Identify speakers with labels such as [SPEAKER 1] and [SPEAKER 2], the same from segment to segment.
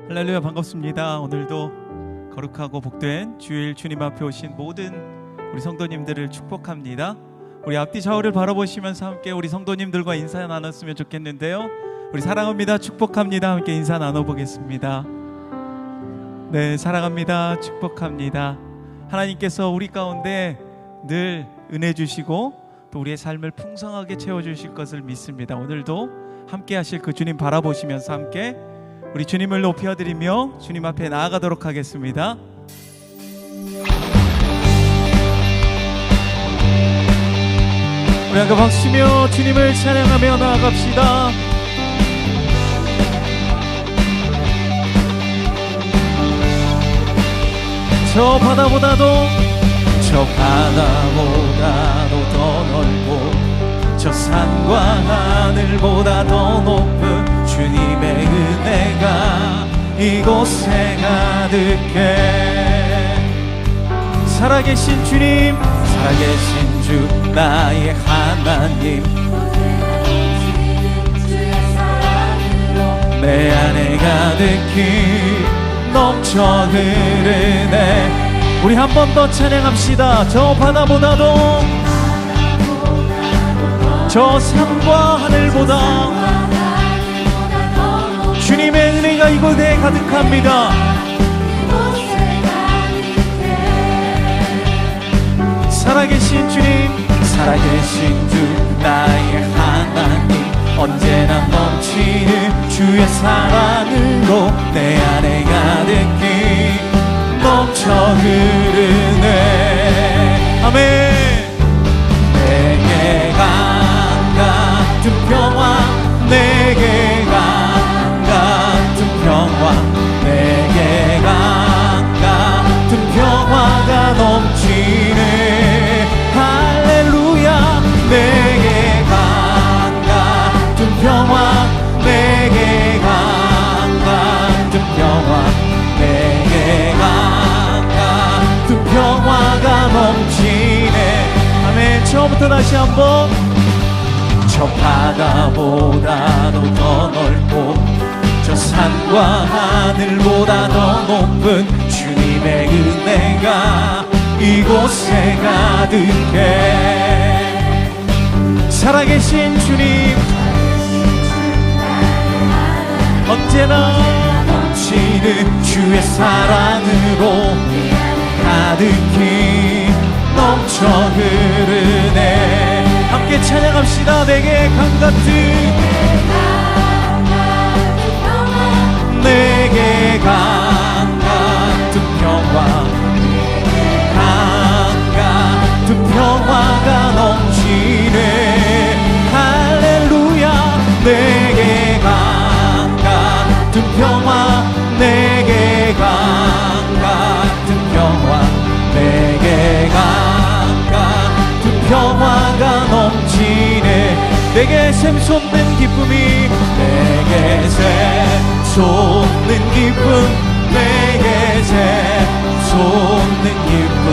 [SPEAKER 1] 할렐루야, 반갑습니다. 오늘도 거룩하고 복된 주일 주님 앞에 오신 모든 우리 성도님들을 축복합니다. 우리 앞뒤 좌우를 바라보시면서 함께 우리 성도님들과 인사 나눴으면 좋겠는데요. 우리 사랑합니다, 축복합니다 함께 인사 나눠보겠습니다. 네, 사랑합니다, 축복합니다. 하나님께서 우리 가운데 늘 은혜 주시고 또 우리의 삶을 풍성하게 채워주실 것을 믿습니다. 오늘도 함께 하실 그 주님 바라보시면서 함께 우리 주님을 높여드리며 주님 앞에 나아가도록 하겠습니다. 우리 함께 박수치며 주님을 찬양하며 나아갑시다. 저 바다보다도 더 넓고 저 산과 하늘보다 더 높은 주님의 은혜가 이곳에 가득해. 살아계신 주님, 살아계신 주 나의 하나님, 내 안에 가득히 넘쳐 흐르네. 우리 한 번 더 찬양합시다. 저 바다보다도 저 산과 하늘보다 주님의 은혜가 이곳에 가득합니다. 살아계신 주님, 살아계신 주 나의 하나님, 언제나 넘치는 주의 사랑으로 내 안에 가득히 넘쳐 흐르네. 아멘. 내게 강 같은 평화, 내게 강 같은 평화, 내게 강 같은 평화가 넘치네. 할렐루야. 내게 강 같은 평화, 내게 강 같은 평화, 내게 강 같은 평화가 넘치네. 아멘. 처음부터 다시 한번. 저 바다보다도 더 넓고 저 산과 하늘보다 더 높은 주님의 은혜가 이곳에 가득해. 살아계신 주님, 언제나 넘치는 주의 사랑으로 가득히 넘쳐 흐르네. 함께 찬양합시다. 내게 강 같은, 내게 강 같은 평화, 강 같은 평화가 넘치네. 할렐루야. 내게 강 같은 평화, 내게 강 같은 평화, 내게 강 같은 평화가 넘치네. 내게 샘솟는 기쁨이, 내게 샘솟는 기쁨, 내게 샘솟는 기쁨,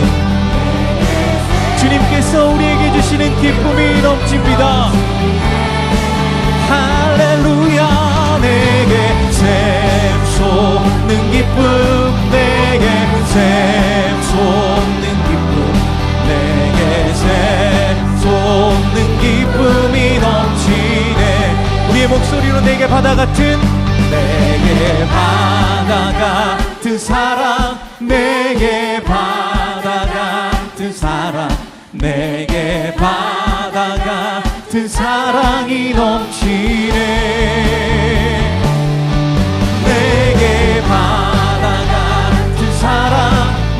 [SPEAKER 1] 주님께서 우리에게 주시는 기쁨이 넘칩니다. 할렐루야. 내게 샘솟는 기쁨, 내게 샘솟는 기쁨, 내게 샘솟는 기쁨이 넘치네. 우리의 목소리로 내게 바다 같은, 내게 바다 같은 사랑, 내게 바다 같은 사랑, 내게 바다 같은 사랑이 넘치네. 내게 바다 같은 사랑,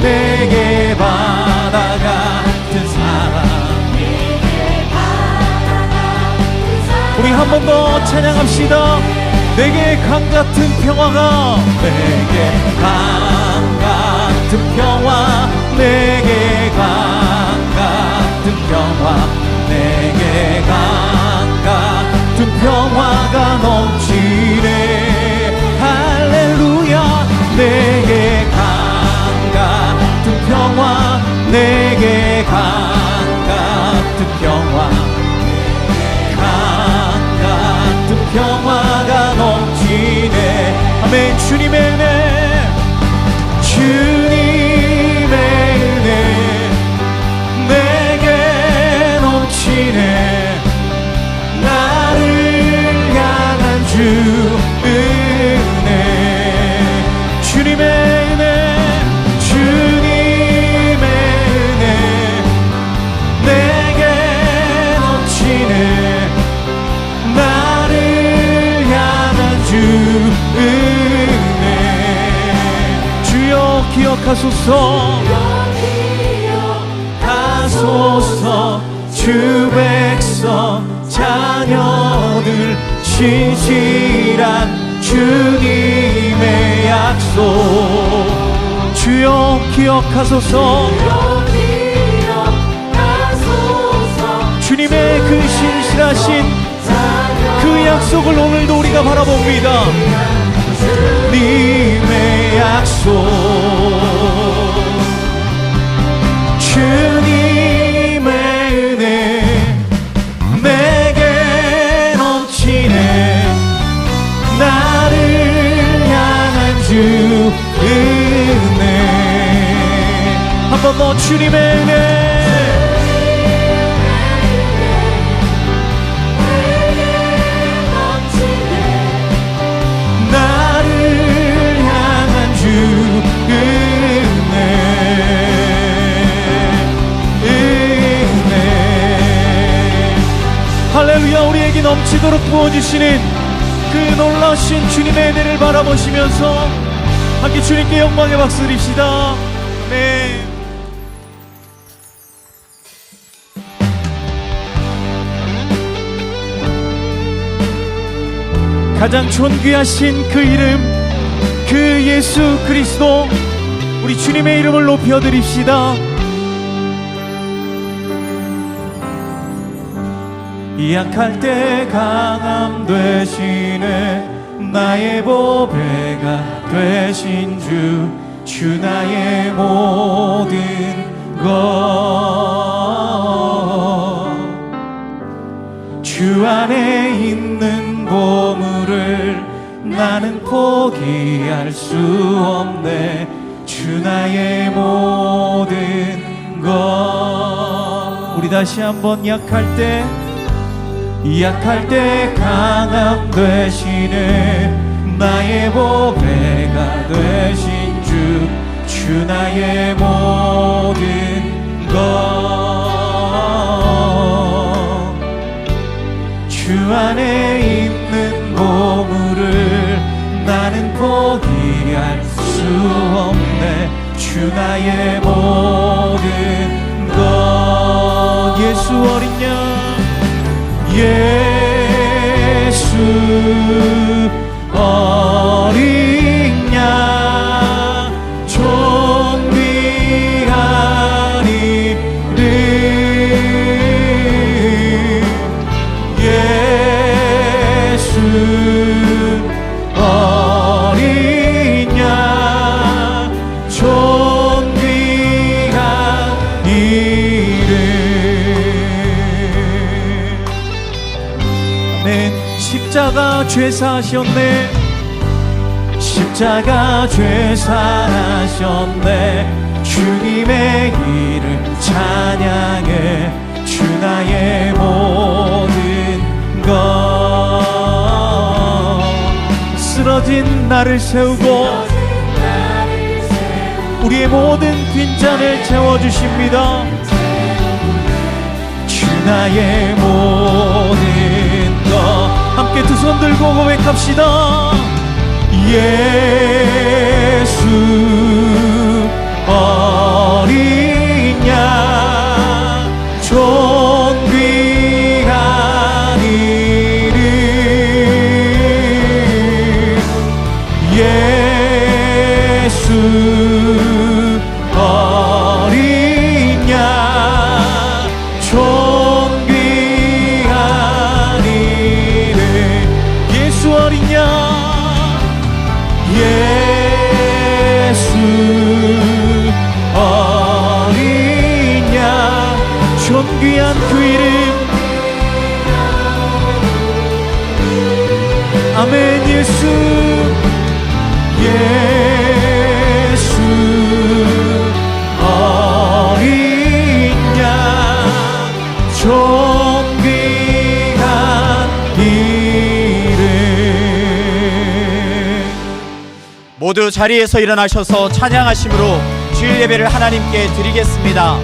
[SPEAKER 1] 내게 바다 같은 사랑. 우리 한 번 더 찬양합시다. 내게 강 같은 평화가, 내게 강 같은 평화, 내게 강 같은 평화, 내게 강 같은 평화가 넘치네. 할렐루야. 내게 강 같은 평화, 내게 강 같은 평화, 강 같은 평화가 넘치네. 아멘. 아멘. 주님의 은혜, 주님의 은혜 내게 넘치네. 나를 향한 주 은혜, 주님의 은혜, 주님의 은혜 내게 넘치네. 나를 향한 주 은혜. 주여 기억하소서, 기억하소서. 주 백성 자녀들 신실한 주님의 약속. 주여 기억하소서, 주님의 그 신실하신 그 약속을 오늘도 우리가 바라봅니다. 주님의 약속, 주님의 은혜 내게 넘치네. 나를 향한 주 은혜. 한 번 더 주님의 은혜, 나를 향한 주 은혜. 할렐루야. 우리에게 넘치도록 부어주시는 그 놀라우신 주님의 은혜를 바라보시면서 함께 주님께 영광의 박수 드립시다. 네. 가장 존귀하신 그 이름, 그 예수 그리스도, 우리 주님의 이름을 높여드립시다. 약할 때 강함 되시네. 나의 보배가 되신 주, 주 나의 모든 것. 주 안에 있는 보물을 나는 포기할 수 없네. 주 나의 모든 것. 우리 다시 한번 약할 때 강함 되시네. 나의 보배가 되신 주, 주 나의 모든 것. 주 안에 있는 보물을 나는 포기할 수 없네. 주 나의 모든 것. 예수 어린 양, 예수 어린 양, 존귀한 이름. 예수 어린 양, 존귀한 이름. 십자가 죄사하셨네. 십자가 죄사하셨네. 주님의 이름 찬양해. 주 나의 모든 것. 쓰러진 나를 세우고 우리의 모든 빈잔을 채워주십니다. 주 나의 모든 것. 함께 두 손 들고 고백합시다. 예수 어린 양, 존귀한 이름. 예수 어린 양, 존귀한 이름. 예수 어린 양, 예수 어린 양, 존귀한 그 이름. 아멘. 예수
[SPEAKER 2] 모두 자리에서 일어나셔서 찬양하심으로 주일 예배를 하나님께 드리겠습니다.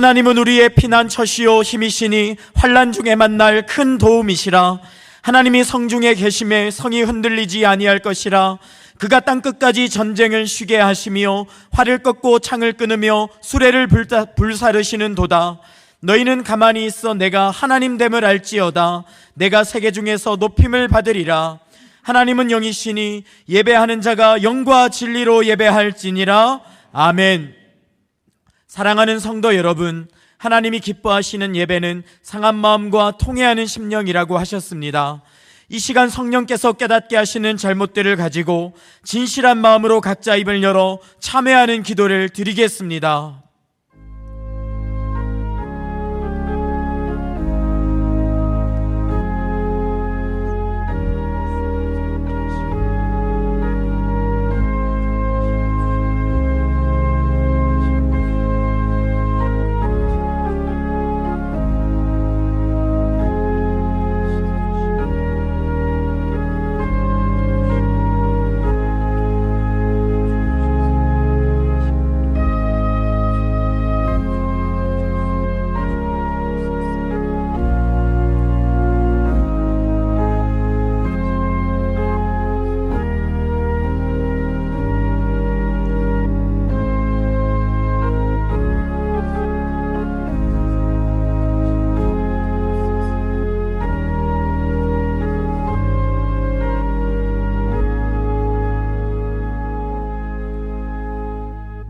[SPEAKER 2] 하나님은 우리의 피난처시요 힘이시니 환난 중에 만날 큰 도움이시라. 하나님이 성중에 계심에 성이 흔들리지 아니할 것이라. 그가 땅끝까지 전쟁을 쉬게 하시며 활을 꺾고 창을 끊으며 수레를 불사르시는 도다. 너희는 가만히 있어 내가 하나님 됨을 알지어다. 내가 세계 중에서 높임을 받으리라. 하나님은 영이시니 예배하는 자가 영과 진리로 예배할지니라. 아멘. 사랑하는 성도 여러분, 하나님이 기뻐하시는 예배는 상한 마음과 통회하는 심령이라고 하셨습니다. 이 시간 성령께서 깨닫게 하시는 잘못들을 가지고 진실한 마음으로 각자 입을 열어 참회하는 기도를 드리겠습니다.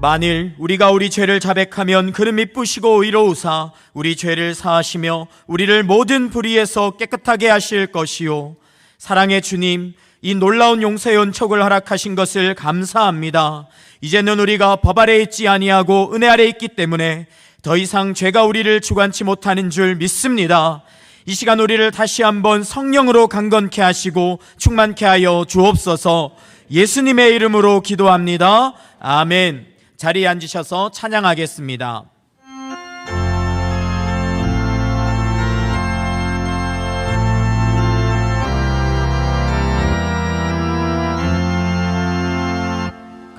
[SPEAKER 2] 만일 우리가 우리 죄를 자백하면 그는 미쁘시고 의로우사 우리 죄를 사하시며 우리를 모든 불의에서 깨끗하게 하실 것이요. 사랑의 주님, 이 놀라운 용서의 은총을 허락하신 것을 감사합니다. 이제는 우리가 법 아래 있지 아니하고 은혜 아래 있기 때문에 더 이상 죄가 우리를 주관치 못하는 줄 믿습니다. 이 시간 우리를 다시 한번 성령으로 강건케 하시고 충만케 하여 주옵소서. 예수님의 이름으로 기도합니다. 아멘. 자리에 앉으셔서 찬양하겠습니다.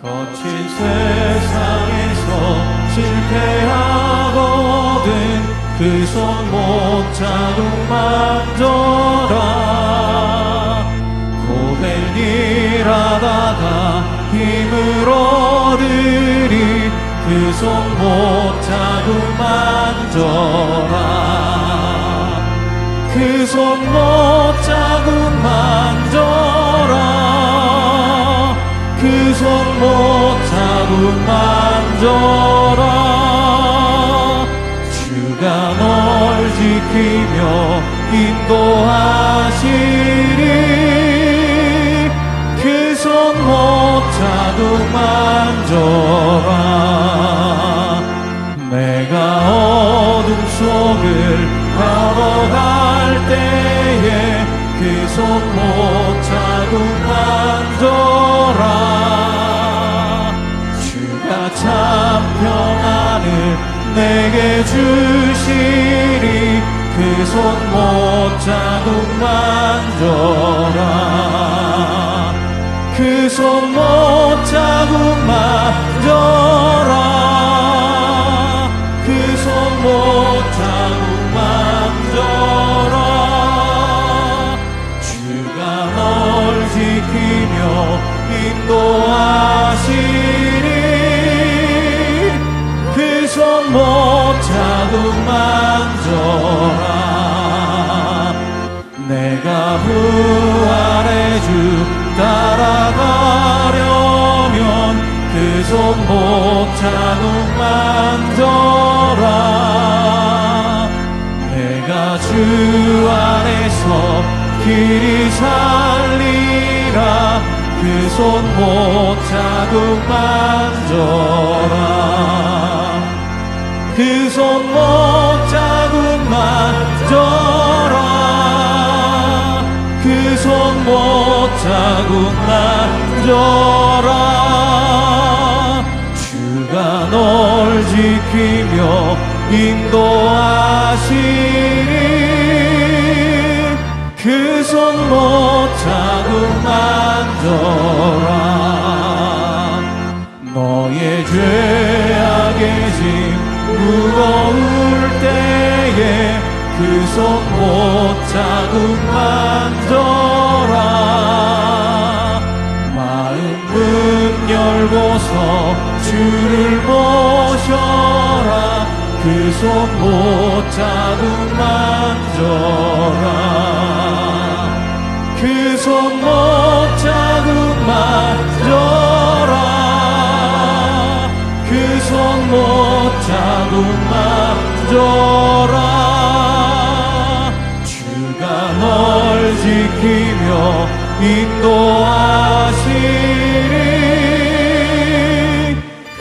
[SPEAKER 1] 거친 세상에서 실패하거든 그 손 못 자국 만져라. 고된 일 하다가 힘을 얻으리 그 손 못 자국 만져라. 그 손못 자국 만져라 그 손못 자국 만져라 주가 널 지키며 인도하시리 그 손못 자국 만져라 내가 어둠 속을 걸어갈 때에 그 손못 자국 만져라 주가 참 평안을 내게 주시리 그 손못 자국 만져라 그 손못 자국 만져라 그 손못 자국 만져라 주가 널 지키며 인도하시리 그 손못 자국 만져라 내가 부활의 주 따라가려면 그 손못 자국 만져라 내가 주 안에서 길이 살리라 그 손못 자국 만져라 그 손못 자국 만져라 그 손못 자국 만져라 주가 널 지키며 인도하시리 그 손못 자국 만져라 너의 죄악의 짐 무거울 때에 그 손못 자국 만져라 마음 문 열고서 주를 모셔라 그 손못 자국 만져라 그 손못 자국 만져라 그 손못 자국 만져라 주가 널 지키며 인도하시리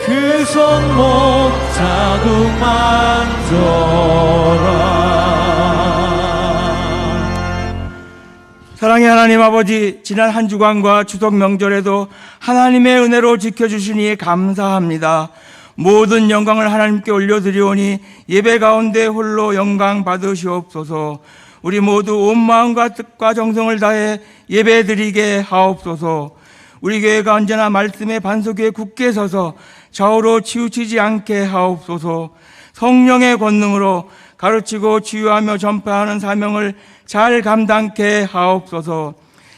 [SPEAKER 1] 그 손못 자국 만져라
[SPEAKER 3] 사랑의 하나님 아버지, 지난 한 주간과 추석 명절에도 하나님의 은혜로 지켜주시니 감사합니다. 모든 영광을 하나님께 올려드리오니 예배 가운데 홀로 영광 받으시옵소서. 우리 모두 온 마음과 뜻과 정성을 다해 예배드리게 하옵소서. 우리 교회가 언제나 말씀의 반석 위에 굳게 서서 좌우로 치우치지 않게 하옵소서. 성령의 권능으로 가르치고 치유하며 전파하는 사명을 잘 감당케 하옵소서.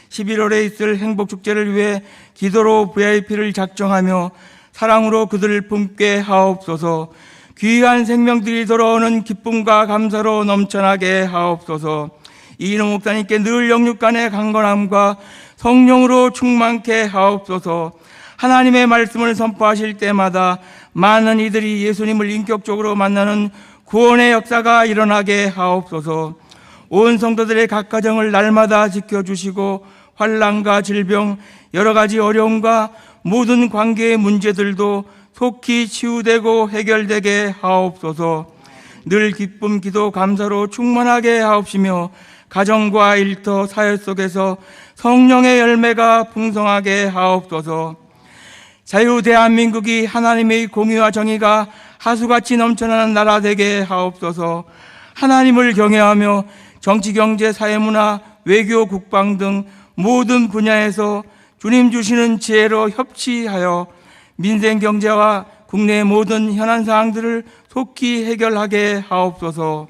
[SPEAKER 3] 11월에 있을 행복축제를 위해 기도로 VIP를 작정하며 사랑으로 그들을 품게 하옵소서. 귀한 생명들이 돌아오는 기쁨과 감사로 넘쳐나게 하옵소서. 이인호 목사님께 늘 영육간의 강건함과 성령으로 충만케 하옵소서. 하나님의 말씀을 선포하실 때마다 많은 이들이 예수님을 인격적으로 만나는 구원의 역사가 일어나게 하옵소서. 온 성도들의 각 가정을 날마다 지켜주시고 환난과 질병, 여러 가지 어려움과 모든 관계의 문제들도 속히 치유되고 해결되게 하옵소서. 늘 기쁨, 기도, 감사로 충만하게 하옵시며 가정과 일터, 사회 속에서 성령의 열매가 풍성하게 하옵소서. 자유 대한민국이 하나님의 공의와 정의가 하수같이 넘쳐나는 나라 되게 하옵소서. 하나님을 경외하며 정치, 경제, 사회문화, 외교, 국방 등 모든 분야에서 주님 주시는 지혜로 협치하여 민생 경제와 국내의 모든 현안 사항들을 속히 해결하게 하옵소서.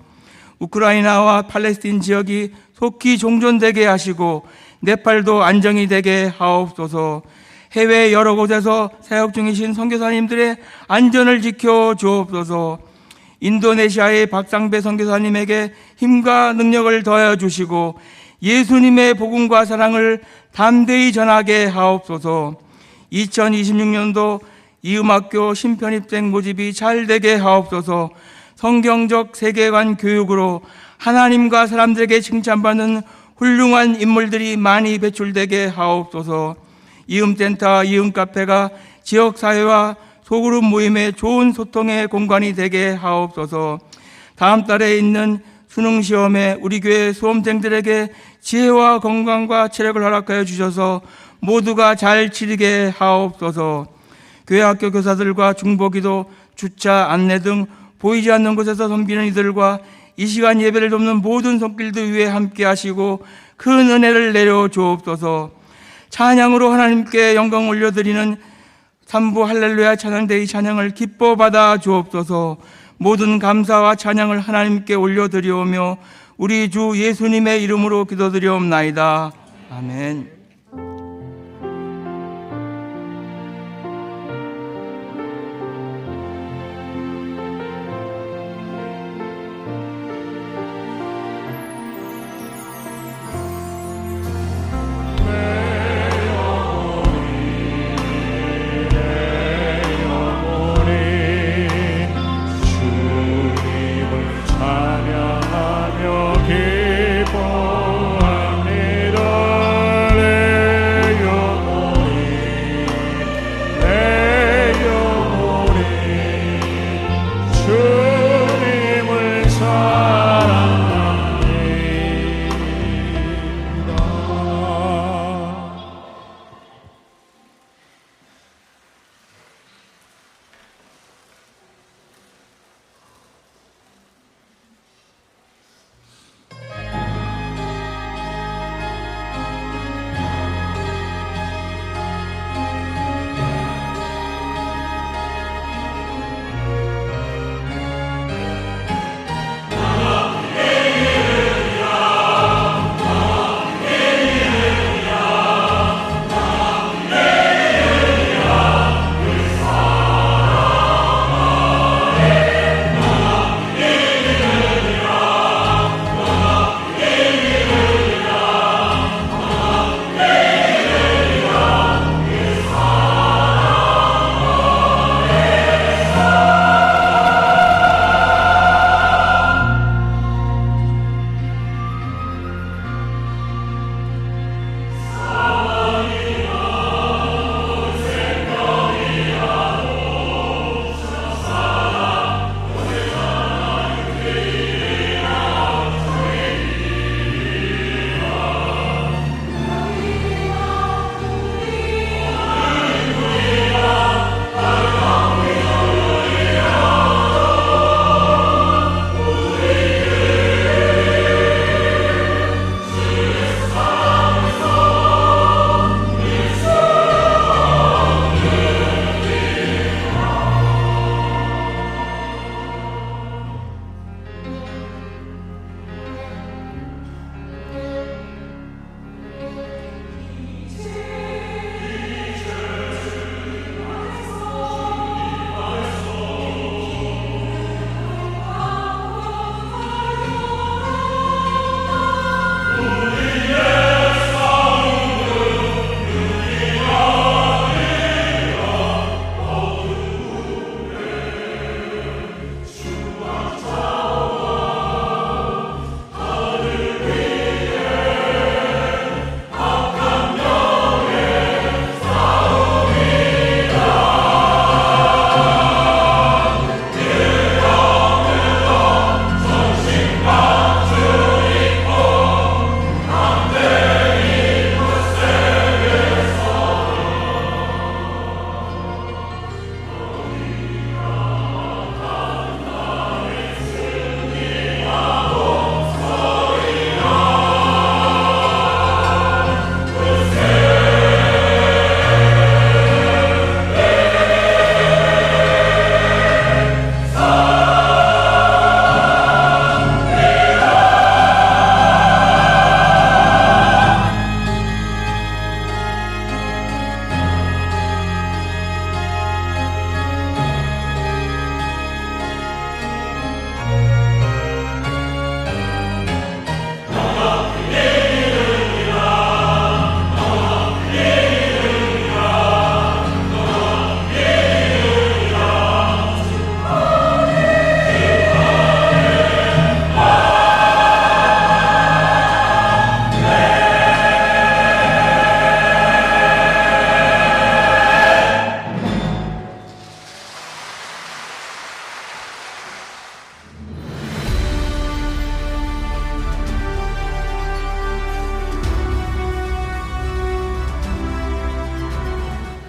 [SPEAKER 3] 우크라이나와 팔레스틴 지역이 속히 종전되게 하시고 네팔도 안정이 되게 하옵소서. 해외 여러 곳에서 사역 중이신 선교사님들의 안전을 지켜 주옵소서. 인도네시아의 박상배 선교사님에게 힘과 능력을 더하여 주시고 예수님의 복음과 사랑을 담대히 전하게 하옵소서. 2026년도 이음학교 신편입생 모집이 잘 되게 하옵소서. 성경적 세계관 교육으로 하나님과 사람들에게 칭찬받는 훌륭한 인물들이 많이 배출되게 하옵소서. 이음센터, 이음카페가 지역사회와 소그룹 모임의 좋은 소통의 공간이 되게 하옵소서. 다음 달에 있는 수능시험에 우리 교회 수험생들에게 지혜와 건강과 체력을 허락하여 주셔서 모두가 잘 치르게 하옵소서. 교회 학교 교사들과 중보기도, 주차, 안내 등 보이지 않는 곳에서 섬기는 이들과 이 시간 예배를 돕는 모든 손길들 위에 함께 하시고 큰 은혜를 내려 주옵소서. 찬양으로 하나님께 영광 올려드리는 3부 할렐루야 찬양대의 찬양을 기뻐 받아 주옵소서. 모든 감사와 찬양을 하나님께 올려드리오며 우리 주 예수님의 이름으로 기도드리옵나이다. 아멘.
[SPEAKER 4] 찬양하며 기뻐합니다.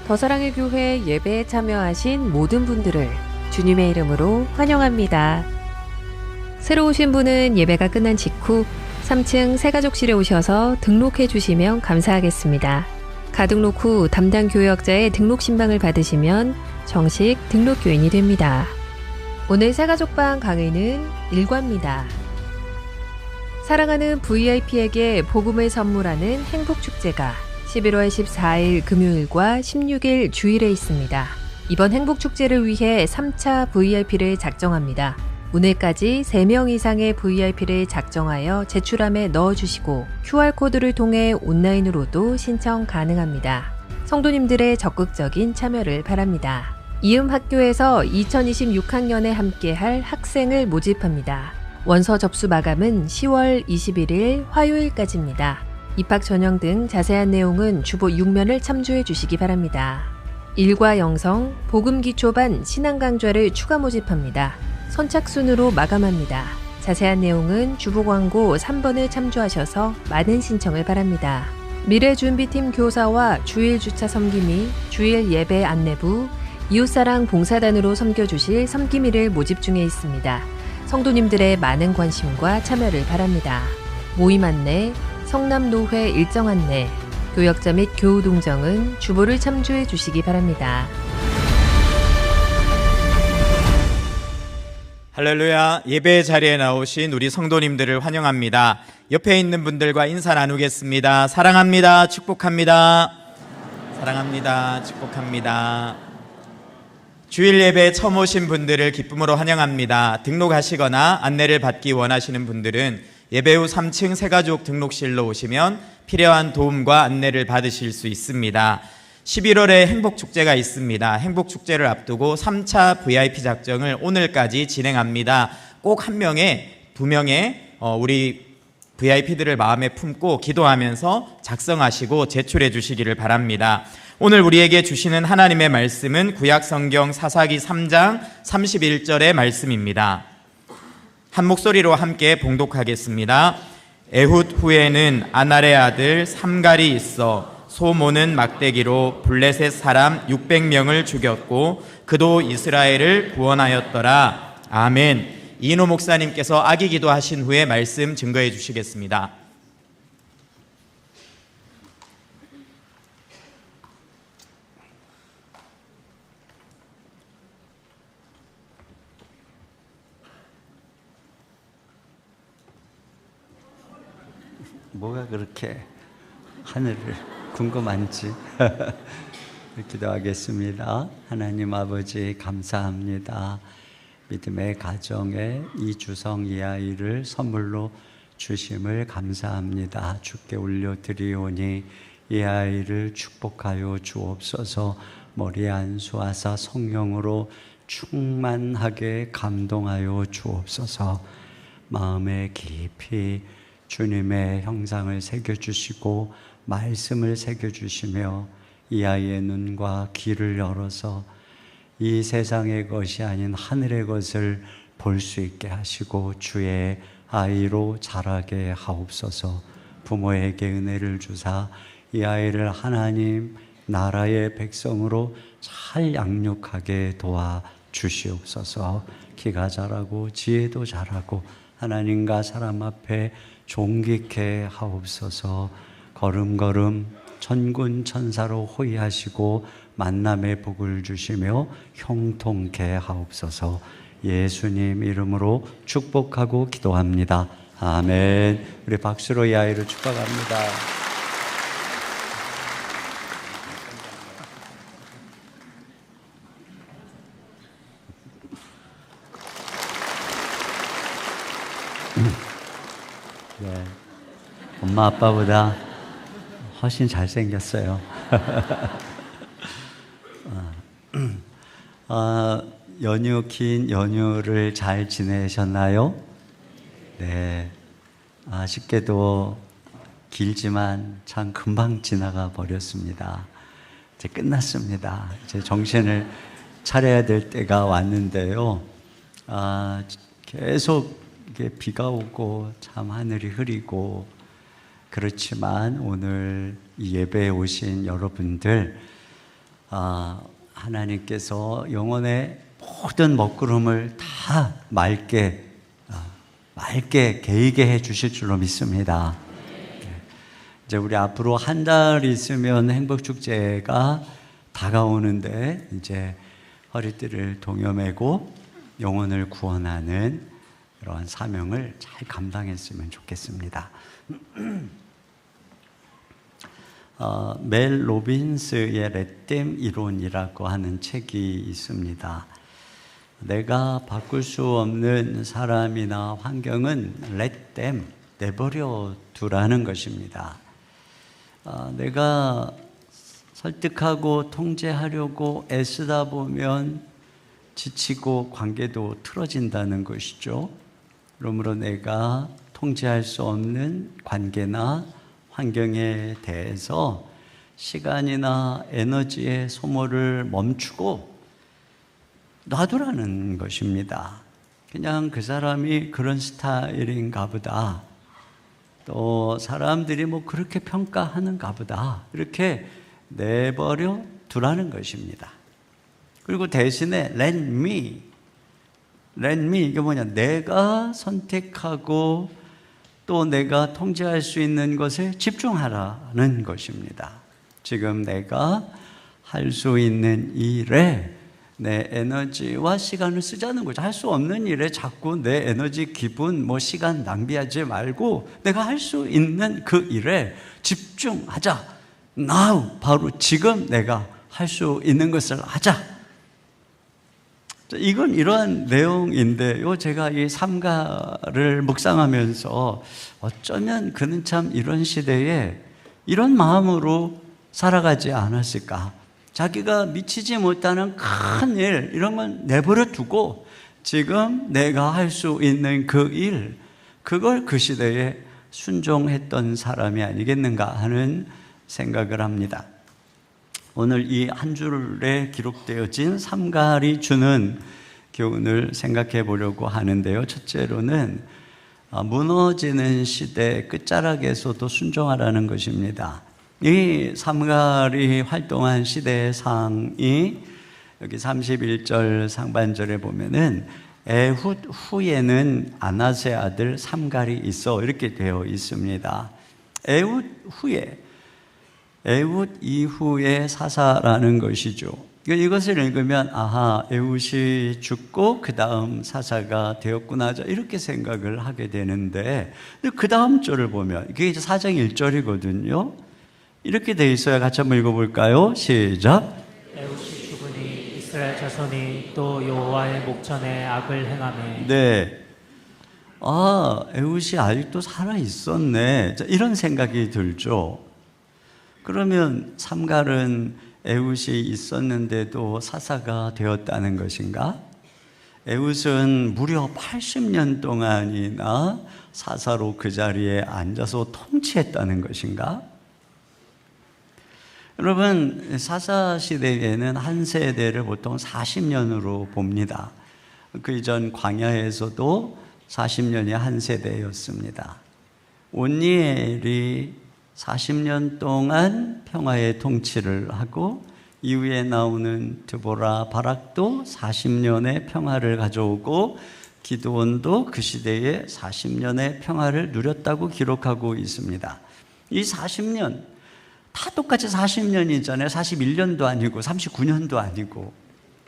[SPEAKER 4] 더사랑의 교회 예배에 참여하신 모든 분들을 주님의 이름으로 환영합니다. 새로 오신 분은 예배가 끝난 직후 3층 새가족실에 오셔서 등록해 주시면 감사하겠습니다. 가등록 후 담당 교역자의 등록 신방을 받으시면 정식 등록 교인이 됩니다. 오늘 새가족방 강의는 1과입니다. 사랑하는 VIP에게 복음을 선물하는 행복축제가 11월 14일 금요일과 16일 주일에 있습니다. 이번 행복축제를 위해 3차 VIP를 작정합니다. 오늘까지 3명 이상의 VIP를 작정하여 제출함에 넣어주시고 QR코드를 통해 온라인으로도 신청 가능합니다. 성도님들의 적극적인 참여를 바랍니다. 이음 학교에서 2026학년에 함께할 학생을 모집합니다. 원서 접수 마감은 10월 21일 화요일까지입니다. 입학 전형 등 자세한 내용은 주보 6면을 참조해 주시기 바랍니다. 1과 영성, 복음기초반 신앙강좌를 추가 모집합니다. 선착순으로 마감합니다. 자세한 내용은 주보 광고 3번을 참조하셔서 많은 신청을 바랍니다. 미래준비팀 교사와 주일 주차 섬김이, 주일 예배 안내부, 이웃사랑 봉사단으로 섬겨주실 섬김이를 모집 중에 있습니다. 성도님들의 많은 관심과 참여를 바랍니다. 모임 안내, 성남노회 일정 안내, 교역자 및 교우 동정은 주보를 참조해 주시기 바랍니다.
[SPEAKER 2] 할렐루야. 예배 자리에 나오신 우리 성도님들을 환영합니다. 옆에 있는 분들과 인사 나누겠습니다. 사랑합니다. 축복합니다. 사랑합니다. 축복합니다. 주일 예배에 처음 오신 분들을 기쁨으로 환영합니다. 등록하시거나 안내를 받기 원하시는 분들은 예배 후 3층 새가족 등록실로 오시면 필요한 도움과 안내를 받으실 수 있습니다. 11월에 행복축제가 있습니다. 행복축제를 앞두고 3차 VIP 작정을 오늘까지 진행합니다. 꼭 한 명에, 두 명의 우리 VIP들을 마음에 품고 기도하면서 작성하시고 제출해 주시기를 바랍니다. 오늘 우리에게 주시는 하나님의 말씀은 구약성경 사사기 3장 31절의 말씀입니다. 한 목소리로 함께 봉독하겠습니다. 에훗 후에는 아날의 아들 삼갈이 있어 소모는 막대기로 블레셋 사람 600명을 죽였고 그도 이스라엘을 구원하였더라. 아멘. 이인호 목사님께서 악의 기도하신 후에 말씀 증거해 주시겠습니다.
[SPEAKER 5] 뭐가 그렇게 하늘을 궁금한지 기도하겠습니다. 하나님 아버지 감사합니다. 믿음의 가정에 이주성 이 아이를 선물로 주심을 감사합니다. 주께 올려드리오니 이 아이를 축복하여 주옵소서. 머리에 안수하사 성령으로 충만하게 감동하여 주옵소서. 마음에 깊이 주님의 형상을 새겨주시고 말씀을 새겨주시며 이 아이의 눈과 귀를 열어서 이 세상의 것이 아닌 하늘의 것을 볼 수 있게 하시고 주의 아이로 자라게 하옵소서. 부모에게 은혜를 주사 이 아이를 하나님 나라의 백성으로 잘 양육하게 도와주시옵소서. 키가 자라고 지혜도 자라고 하나님과 사람 앞에 존귀케 하옵소서. 걸음걸음 천군 천사로 호위하시고 만남의 복을 주시며 형통케 하옵소서. 예수님 이름으로 축복하고 기도합니다. 아멘. 우리 박수로 이 아이를 축복합니다. 네. 엄마 아빠보다 훨씬 잘생겼어요. 긴 연휴를 잘 지내셨나요? 네. 아쉽게도 길지만 참 금방 지나가 버렸습니다. 이제 끝났습니다. 이제 정신을 차려야 될 때가 왔는데요. 계속 이게 비가 오고 참 하늘이 흐리고 그렇지만 오늘 이 예배에 오신 여러분들 하나님께서 영혼의 모든 먹구름을 다 맑게 개이게 해 주실 줄로 믿습니다. 이제 우리 앞으로 한 달 있으면 행복축제가 다가오는데 이제 허리띠를 동여매고 영혼을 구원하는 그러한 사명을 잘 감당했으면 좋겠습니다. 멜 로빈스의 렛댐 이론이라고 하는 책이 있습니다. 내가 바꿀 수 없는 사람이나 환경은 렛댐, 내버려 두라는 것입니다. 내가 설득하고 통제하려고 애쓰다 보면 지치고 관계도 틀어진다는 것이죠. 그러므로 내가 통제할 수 없는 관계나 환경에 대해서 시간이나 에너지의 소모를 멈추고 놔두라는 것입니다. 그냥 그 사람이 그런 스타일인가 보다, 또 사람들이 뭐 그렇게 평가하는가 보다, 이렇게 내버려 두라는 것입니다. 그리고 대신에 let me 이게 뭐냐, 내가 선택하고 또 내가 통제할 수 있는 것에 집중하라는 것입니다. 지금 내가 할 수 있는 일에 내 에너지와 시간을 쓰자는 거죠. 할 수 없는 일에 자꾸 내 에너지, 기분, 시간 낭비하지 말고 내가 할 수 있는 그 일에 집중하자. Now, 바로 지금 내가 할 수 있는 것을 하자. 이건 이러한 내용인데요. 제가 이 삼가를 묵상하면서 어쩌면 그는 참 이런 시대에 이런 마음으로 살아가지 않았을까. 자기가 미치지 못하는 큰 일, 이런 건 내버려 두고 지금 내가 할 수 있는 그 일, 그걸 그 시대에 순종했던 사람이 아니겠는가 하는 생각을 합니다. 오늘 이 한 줄에 기록되어진 삼갈이 주는 교훈을 생각해 보려고 하는데요. 첫째로는 무너지는 시대 끝자락에서도 순종하라는 것입니다. 이 삼갈이 활동한 시대의 상이 여기 31절 상반절에 보면은 에훗 후에는 아나세 아들 삼갈이 있어, 이렇게 되어 있습니다. 에훗 후에, 에훗 이후의 사사라는 것이죠. 이것을 읽으면 아하, 에훗이 죽고 그 다음 사사가 되었구나, 이렇게 생각을 하게 되는데, 그 다음 절을 보면 이게 이제 4장 1절이거든요. 이렇게 돼 있어요. 같이 한번 읽어볼까요? 시작.
[SPEAKER 6] 에훗이 죽으니 이스라엘 자손이 또 여호와의 목전에 악을 행하매.
[SPEAKER 5] 네. 에훗이 아직도 살아 있었네. 이런 생각이 들죠. 그러면 삼갈은 에훗이 있었는데도 사사가 되었다는 것인가? 에훗은 무려 80년 동안이나 사사로 그 자리에 앉아서 통치했다는 것인가? 여러분, 사사 시대에는 한 세대를 보통 40년으로 봅니다. 그 이전 광야에서도 40년이 한 세대였습니다. 온니엘이 40년 동안 평화의 통치를 하고 이후에 나오는 드보라, 바락도 40년의 평화를 가져오고 기드온도 그 시대에 40년의 평화를 누렸다고 기록하고 있습니다. 이 40년 다 똑같이 40년이잖아요. 41년도 아니고 39년도 아니고,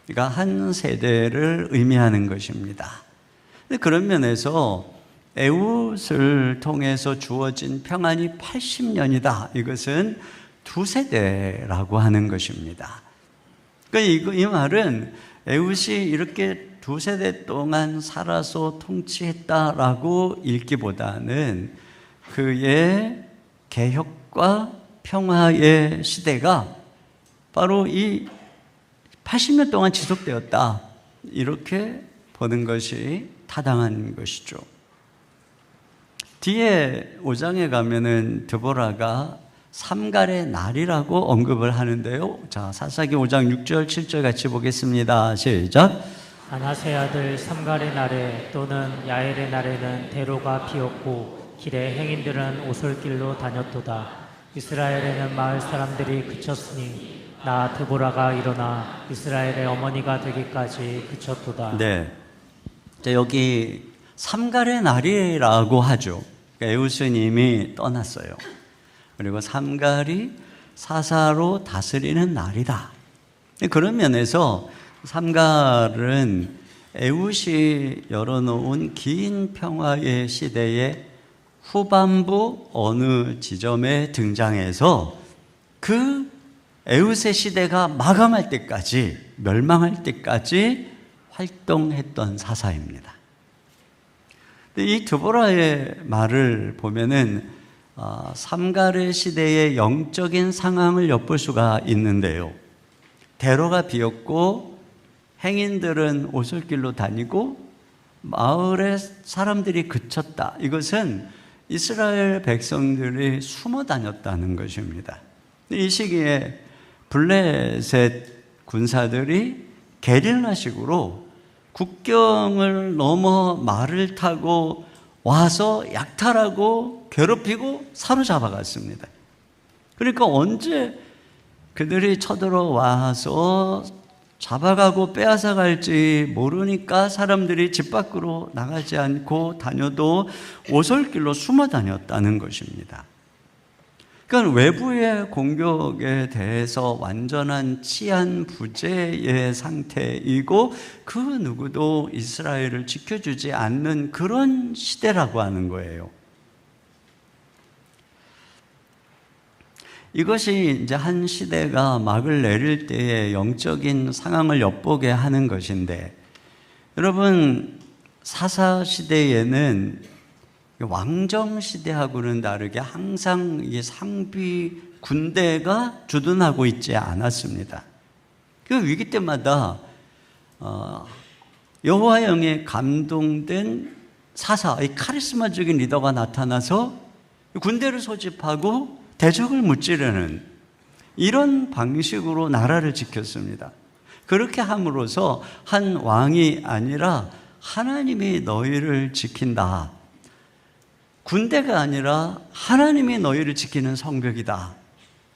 [SPEAKER 5] 그러니까 한 세대를 의미하는 것입니다. 그런 면에서 에훗을 통해서 주어진 평안이 80년이다. 이것은 두 세대라고 하는 것입니다. 그러니까 이 말은 에훗이 이렇게 두 세대 동안 살아서 통치했다라고 읽기보다는 그의 개혁과 평화의 시대가 바로 이 80년 동안 지속되었다, 이렇게 보는 것이 타당한 것이죠. 뒤에 5장에 가면은 드보라가 삼갈의 날이라고 언급을 하는데요. 자, 사사기 5장 6절 7절 같이 보겠습니다. 시작.
[SPEAKER 6] 아나세 아들 삼갈의 날에 또는 야엘의 날에는 대로가 비었고 길에 행인들은 오솔길로 다녔도다. 이스라엘에는 마을 사람들이 그쳤으니 나 드보라가 일어나 이스라엘의 어머니가 되기까지 그쳤도다.
[SPEAKER 5] 네. 자, 여기 삼갈의 날이라고 하죠. 그러니까 에우스님이 떠났어요. 그리고 삼갈이 사사로 다스리는 날이다. 그런 면에서 삼갈은 에웃이 열어놓은 긴 평화의 시대의 후반부 어느 지점에 등장해서 그 에웃의 시대가 마감할 때까지, 멸망할 때까지 활동했던 사사입니다. 이 드보라의 말을 보면은 삼갈의 시대의 영적인 상황을 엿볼 수가 있는데요. 대로가 비었고 행인들은 오솔길로 다니고 마을에 사람들이 그쳤다. 이것은 이스라엘 백성들이 숨어 다녔다는 것입니다. 이 시기에 블레셋 군사들이 게릴라식으로 국경을 넘어 말을 타고 와서 약탈하고 괴롭히고 사로잡아 갔습니다. 그러니까 언제 그들이 쳐들어와서 잡아가고 빼앗아 갈지 모르니까 사람들이 집 밖으로 나가지 않고 다녀도 오솔길로 숨어 다녔다는 것입니다. 그러니까 외부의 공격에 대해서 완전한 치안 부재의 상태이고 그 누구도 이스라엘을 지켜주지 않는 그런 시대라고 하는 거예요. 이것이 이제 한 시대가 막을 내릴 때의 영적인 상황을 엿보게 하는 것인데, 여러분, 사사 시대에는 왕정 시대하고는 다르게 항상 이 상비 군대가 주둔하고 있지 않았습니다. 그 위기 때마다 여호와의 영에 감동된 사사, 이 카리스마적인 리더가 나타나서 군대를 소집하고 대적을 무찌르는 이런 방식으로 나라를 지켰습니다. 그렇게 함으로써 한 왕이 아니라 하나님이 너희를 지킨다. 군대가 아니라 하나님이 너희를 지키는 성벽이다.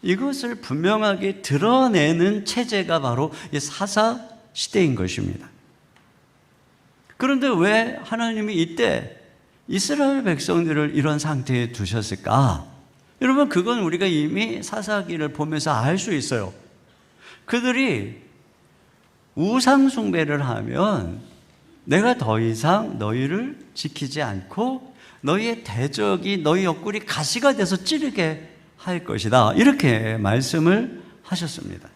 [SPEAKER 5] 이것을 분명하게 드러내는 체제가 바로 이 사사 시대인 것입니다. 그런데 왜 하나님이 이때 이스라엘 백성들을 이런 상태에 두셨을까? 여러분, 그건 우리가 이미 사사기를 보면서 알 수 있어요. 그들이 우상 숭배를 하면 내가 더 이상 너희를 지키지 않고 너희의 대적이 너희 옆구리 가시가 돼서 찌르게 할 것이다. 이렇게 말씀을 하셨습니다.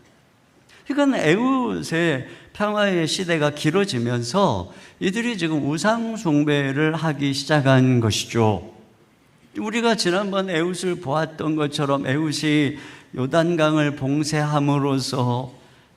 [SPEAKER 5] 그러니까 에웃의 평화의 시대가 길어지면서 이들이 지금 우상 숭배를 하기 시작한 것이죠. 우리가 지난번 에웃을 보았던 것처럼 에웃이 요단강을 봉쇄함으로써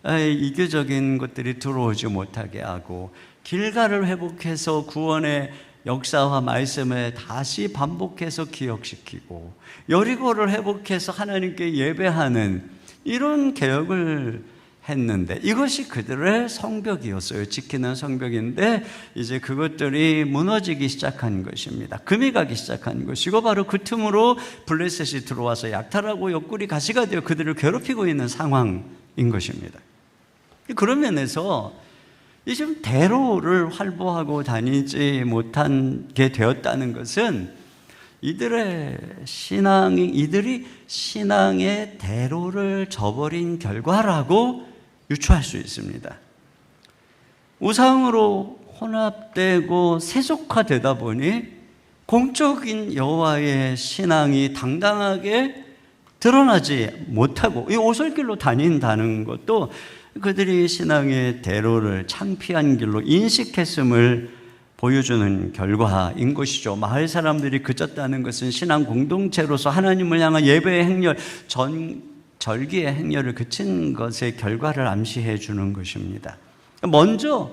[SPEAKER 5] 이교적인 것들이 들어오지 못하게 하고 길가를 회복해서 구원의 역사와 말씀을 다시 반복해서 기억시키고 여리고를 회복해서 하나님께 예배하는 이런 개혁을 했는데 이것이 그들의 성벽이었어요. 지키는 성벽인데 이제 그것들이 무너지기 시작한 것입니다. 금이 가기 시작한 것이고 바로 그 틈으로 블레셋이 들어와서 약탈하고 옆구리 가시가 되어 그들을 괴롭히고 있는 상황인 것입니다. 그런 면에서 지금 대로를 활보하고 다니지 못하게 되었다는 것은 이들이 신앙의 대로를 저버린 결과라고 유추할 수 있습니다. 우상으로 혼합되고 세속화되다 보니 공적인 여호와의 신앙이 당당하게 드러나지 못하고 이 오솔길로 다닌다는 것도 그들이 신앙의 대로를 창피한 길로 인식했음을 보여주는 결과인 것이죠. 마을 사람들이 그쳤다는 것은 신앙 공동체로서 하나님을 향한 예배의 행렬, 절기의 행렬을 그친 것의 결과를 암시해 주는 것입니다. 먼저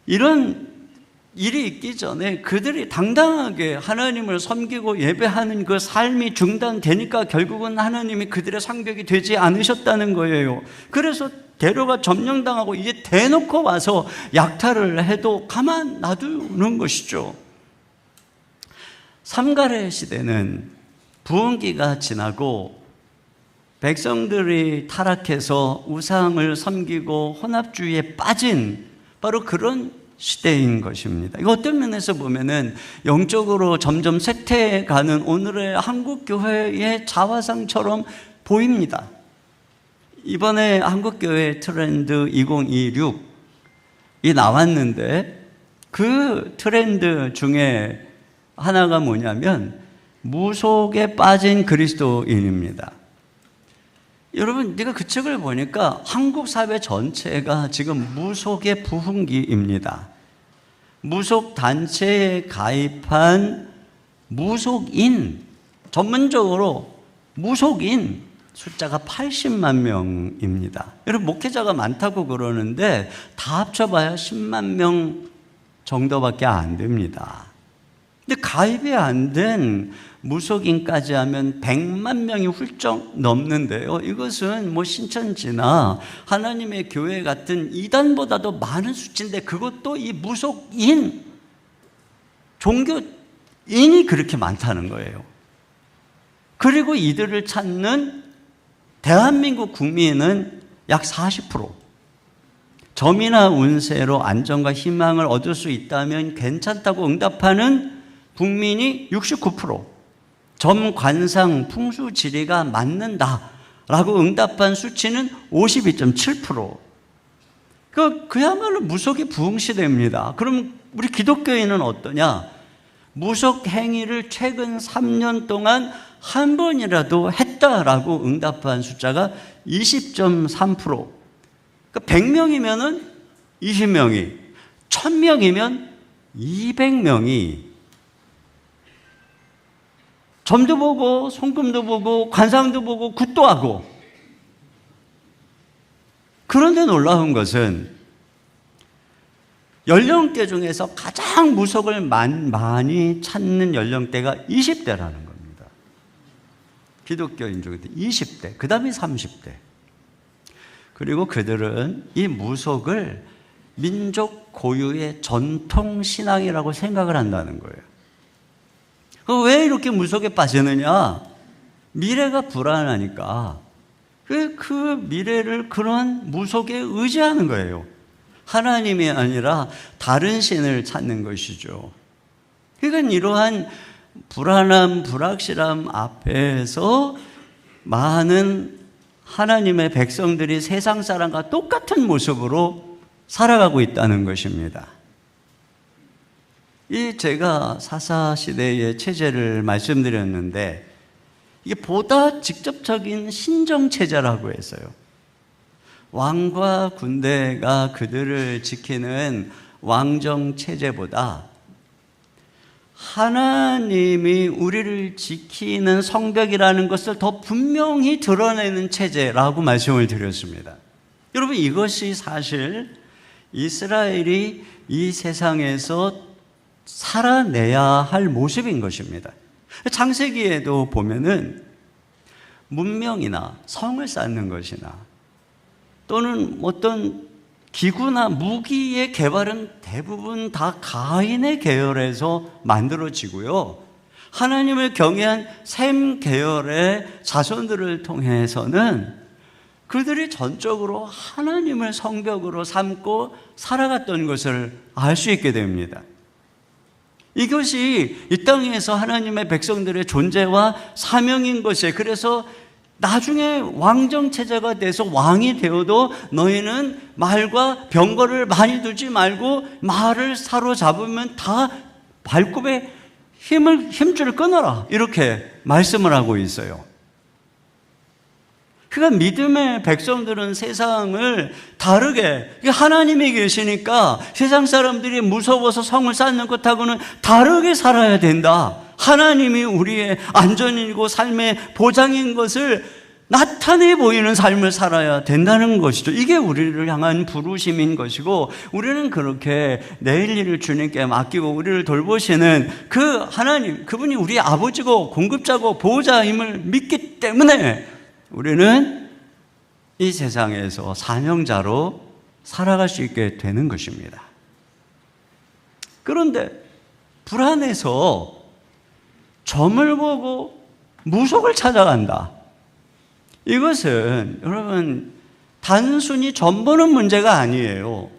[SPEAKER 5] 이런 일이 있기 전에 그들이 당당하게 하나님을 섬기고 예배하는 그 삶이 중단되니까 결국은 하나님이 그들의 성벽이 되지 않으셨다는 거예요. 그래서 대로가 점령당하고 이제 대놓고 와서 약탈을 해도 가만 놔두는 것이죠. 삼갈의 시대는 부흥기가 지나고 백성들이 타락해서 우상을 섬기고 혼합주의에 빠진 바로 그런 시대인 것입니다. 이거 어떤 면에서 보면은 영적으로 점점 쇠퇴해가는 오늘의 한국 교회의 자화상처럼 보입니다. 이번에 한국 교회 트렌드 2026이 나왔는데 그 트렌드 중에 하나가 뭐냐면 무속에 빠진 그리스도인입니다. 여러분, 내가 그 책을 보니까 한국 사회 전체가 지금 무속의 부흥기입니다. 무속 단체에 가입한 무속인, 전문적으로 무속인 숫자가 80만 명입니다. 여러분, 목회자가 많다고 그러는데 다 합쳐봐야 10만 명 정도밖에 안 됩니다. 근데 가입이 안 된 무속인까지 하면 100만 명이 훌쩍 넘는데요. 이것은 뭐 신천지나 하나님의 교회 같은 이단보다도 많은 수치인데 그것도 이 무속인, 종교인이 그렇게 많다는 거예요. 그리고 이들을 찾는 대한민국 국민은 약 40%. 점이나 운세로 안정과 희망을 얻을 수 있다면 괜찮다고 응답하는 국민이 69%, 점, 관상, 풍수, 지리가 맞는다라고 응답한 수치는 52.7%. 그야말로 무속의 부흥시대입니다. 그럼 우리 기독교인은 어떠냐? 무속 행위를 최근 3년 동안 한 번이라도 했다라고 응답한 숫자가 20.3%. 그러니까 100명이면 20명이, 1000명이면 200명이 점도 보고 손금도 보고 관상도 보고 굿도 하고. 그런데 놀라운 것은 연령대 중에서 가장 무속을 많이 찾는 연령대가 20대라는 겁니다. 기독교인 중에 20대, 그 다음에 30대. 그리고 그들은 이 무속을 민족 고유의 전통신앙이라고 생각을 한다는 거예요. 왜 이렇게 무속에 빠지느냐? 미래가 불안하니까 그 미래를 그런 무속에 의지하는 거예요. 하나님이 아니라 다른 신을 찾는 것이죠. 그러니까 이러한 불안함, 불확실함 앞에서 많은 하나님의 백성들이 세상 사람과 똑같은 모습으로 살아가고 있다는 것입니다. 제가 사사시대의 체제를 말씀드렸는데 이게 보다 직접적인 신정체제라고 했어요. 왕과 군대가 그들을 지키는 왕정체제보다 하나님이 우리를 지키는 성벽이라는 것을 더 분명히 드러내는 체제라고 말씀을 드렸습니다. 여러분, 이것이 사실 이스라엘이 이 세상에서 살아내야 할 모습인 것입니다. 창세기에도 보면은 문명이나 성을 쌓는 것이나 또는 어떤 기구나 무기의 개발은 대부분 다 가인의 계열에서 만들어지고요. 하나님을 경외한 셈 계열의 자손들을 통해서는 그들이 전적으로 하나님을 성벽으로 삼고 살아갔던 것을 알 수 있게 됩니다. 이것이 이 땅에서 하나님의 백성들의 존재와 사명인 것이에요. 그래서 나중에 왕정체제가 돼서 왕이 되어도 너희는 말과 병거를 많이 두지 말고 말을 사로잡으면 다 발굽에 힘줄을 끊어라, 이렇게 말씀을 하고 있어요. 그러니까 믿음의 백성들은 세상을 다르게, 하나님이 계시니까 세상 사람들이 무서워서 성을 쌓는 것하고는 다르게 살아야 된다. 하나님이 우리의 안전이고 삶의 보장인 것을 나타내 보이는 삶을 살아야 된다는 것이죠. 이게 우리를 향한 부르심인 것이고, 우리는 그렇게 내일 일을 주님께 맡기고 우리를 돌보시는 그 하나님, 그분이 우리의 아버지고 공급자고 보호자임을 믿기 때문에 우리는 이 세상에서 사명자로 살아갈 수 있게 되는 것입니다. 그런데 불안해서 점을 보고 무속을 찾아간다. 이것은 여러분 단순히 전보는 문제가 아니에요.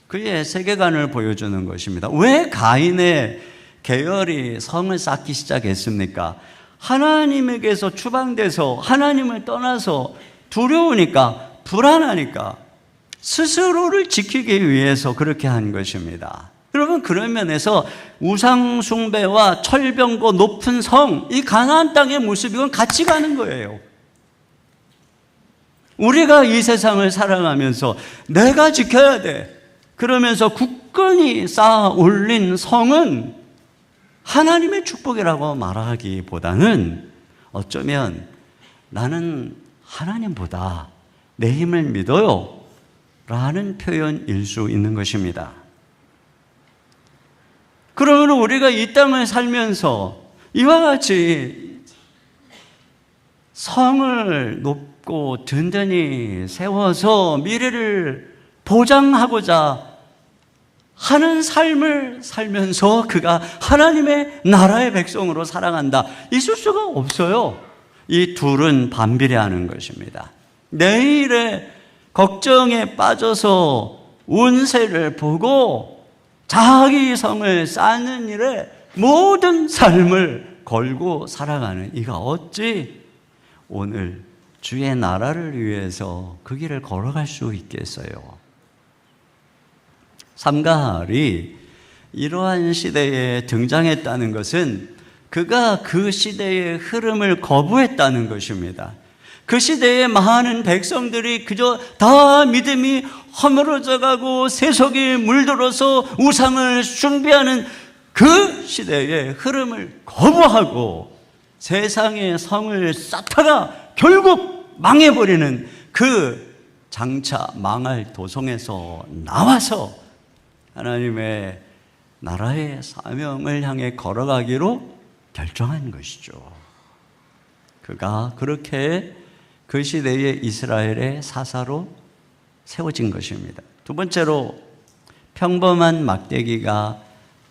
[SPEAKER 5] 그의 세계관을 보여주는 것입니다. 왜 가인의 계열이 성을 쌓기 시작했습니까? 하나님에게서 추방돼서 하나님을 떠나서 두려우니까, 불안하니까 스스로를 지키기 위해서 그렇게 한 것입니다. 여러분, 그런 면에서 우상 숭배와 철병고 높은 성, 이 가나안 땅의 모습이 이건 같이 가는 거예요. 우리가 이 세상을 살아가면서 내가 지켜야 돼, 그러면서 굳건히 쌓아 올린 성은 하나님의 축복이라고 말하기보다는 어쩌면 나는 하나님보다 내 힘을 믿어요 라는 표현일 수 있는 것입니다. 그러면 우리가 이 땅을 살면서 이와 같이 성을 높고 든든히 세워서 미래를 보장하고자 하는 삶을 살면서 그가 하나님의 나라의 백성으로 살아간다, 있을 수가 없어요. 이 둘은 반비례하는 것입니다. 내일의 걱정에 빠져서 운세를 보고 자기 성을 쌓는 일에 모든 삶을 걸고 살아가는 이가 어찌 오늘 주의 나라를 위해서 그 길을 걸어갈 수 있겠어요? 삼가할이 이러한 시대에 등장했다는 것은 그가 그 시대의 흐름을 거부했다는 것입니다. 그 시대의 많은 백성들이 그저 다 믿음이 허물어져 가고 세속에 물들어서 우상을 숭배하는 그 시대의 흐름을 거부하고 세상의 성을 쌓다가 결국 망해버리는 그 장차 망할 도성에서 나와서 하나님의 나라의 사명을 향해 걸어가기로 결정한 것이죠. 그가 그렇게 그 시대의 이스라엘의 사사로 세워진 것입니다. 두 번째로, 평범한 막대기가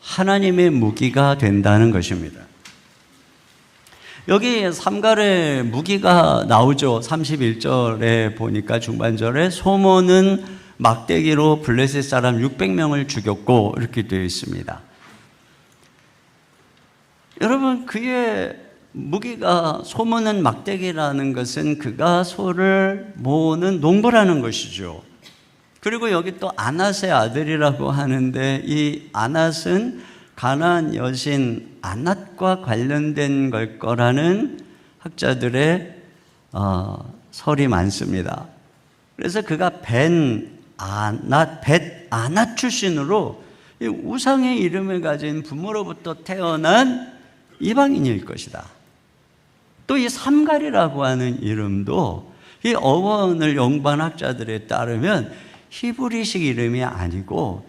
[SPEAKER 5] 하나님의 무기가 된다는 것입니다. 여기 삼갈의 무기가 나오죠. 31절에 보니까 중반절에 소몬은 막대기로 블레셋 사람 600명을 죽였고 이렇게 되어 있습니다. 여러분, 그의 무기가 소모는 막대기라는 것은 그가 소를 모으는 농부라는 것이죠. 그리고 여기 또 아낫의 아들이라고 하는데 이 아낫은 가나안 여신 아낫과 관련된 걸 거라는 학자들의 설이 많습니다. 그래서 그가 벳 아낫 출신으로 이 우상의 이름을 가진 부모로부터 태어난 이방인일 것이다. 또 이 삼갈이라고 하는 이름도 이 어원을 연구한 학자들에 따르면 히브리식 이름이 아니고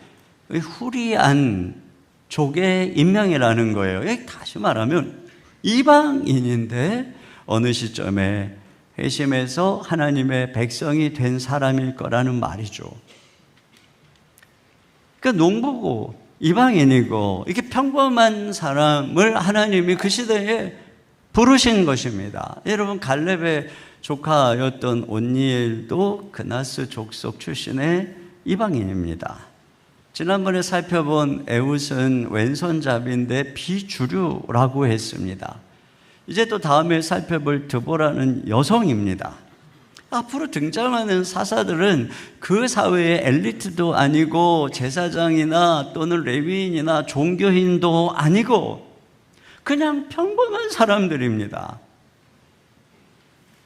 [SPEAKER 5] 후리안 족의 인명이라는 거예요. 다시 말하면 이방인인데 어느 시점에 회심해서 하나님의 백성이 된 사람일 거라는 말이죠. 그러니까 농부고 이방인이고 이렇게 평범한 사람을 하나님이 그 시대에 부르신 것입니다. 여러분, 갈렙의 조카였던 온니엘도 그나스 족속 출신의 이방인입니다. 지난번에 살펴본 에웃은 왼손잡이인데 비주류라고 했습니다. 이제 또 다음에 살펴볼 드보라는 여성입니다. 앞으로 등장하는 사사들은 그 사회의 엘리트도 아니고 제사장이나 또는 레위인이나 종교인도 아니고 그냥 평범한 사람들입니다.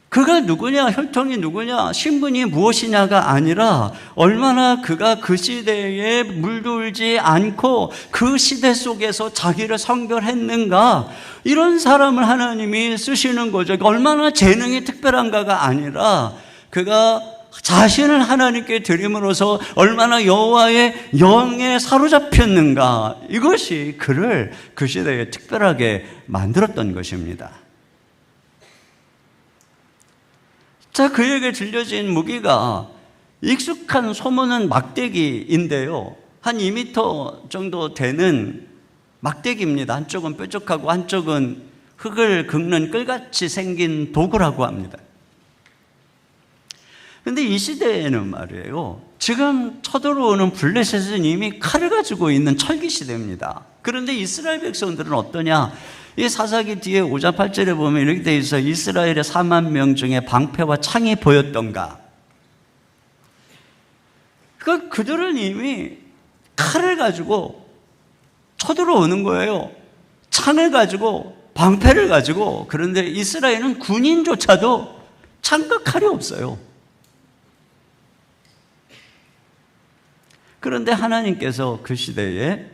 [SPEAKER 5] 그가 누구냐, 혈통이 누구냐, 신분이 무엇이냐가 아니라 얼마나 그가 그 시대에 물들지 않고 그 시대 속에서 자기를 성결했는가, 이런 사람을 하나님이 쓰시는 거죠. 얼마나 재능이 특별한가가 아니라 그가 자신을 하나님께 드림으로써 얼마나 여호와의 영에 사로잡혔는가, 이것이 그를 그 시대에 특별하게 만들었던 것입니다. 자, 그에게 들려진 무기가 익숙한 소모는 막대기인데요, 한 2m 정도 되는 막대기입니다. 한쪽은 뾰족하고 한쪽은 흙을 긁는 끌같이 생긴 도구라고 합니다. 근데 이 시대에는 말이에요, 지금 쳐들어오는 블레셋은 이미 칼을 가지고 있는 철기 시대입니다. 그런데 이스라엘 백성들은 어떠냐? 이 사사기 뒤에 5장 8절에 보면 이렇게 되어 있어요. 이스라엘의 4만 명 중에 방패와 창이 보였던가? 그들은 이미 칼을 가지고 쳐들어오는 거예요. 창을 가지고, 방패를 가지고. 그런데 이스라엘은 군인조차도 창과 칼이 없어요. 그런데 하나님께서 그 시대에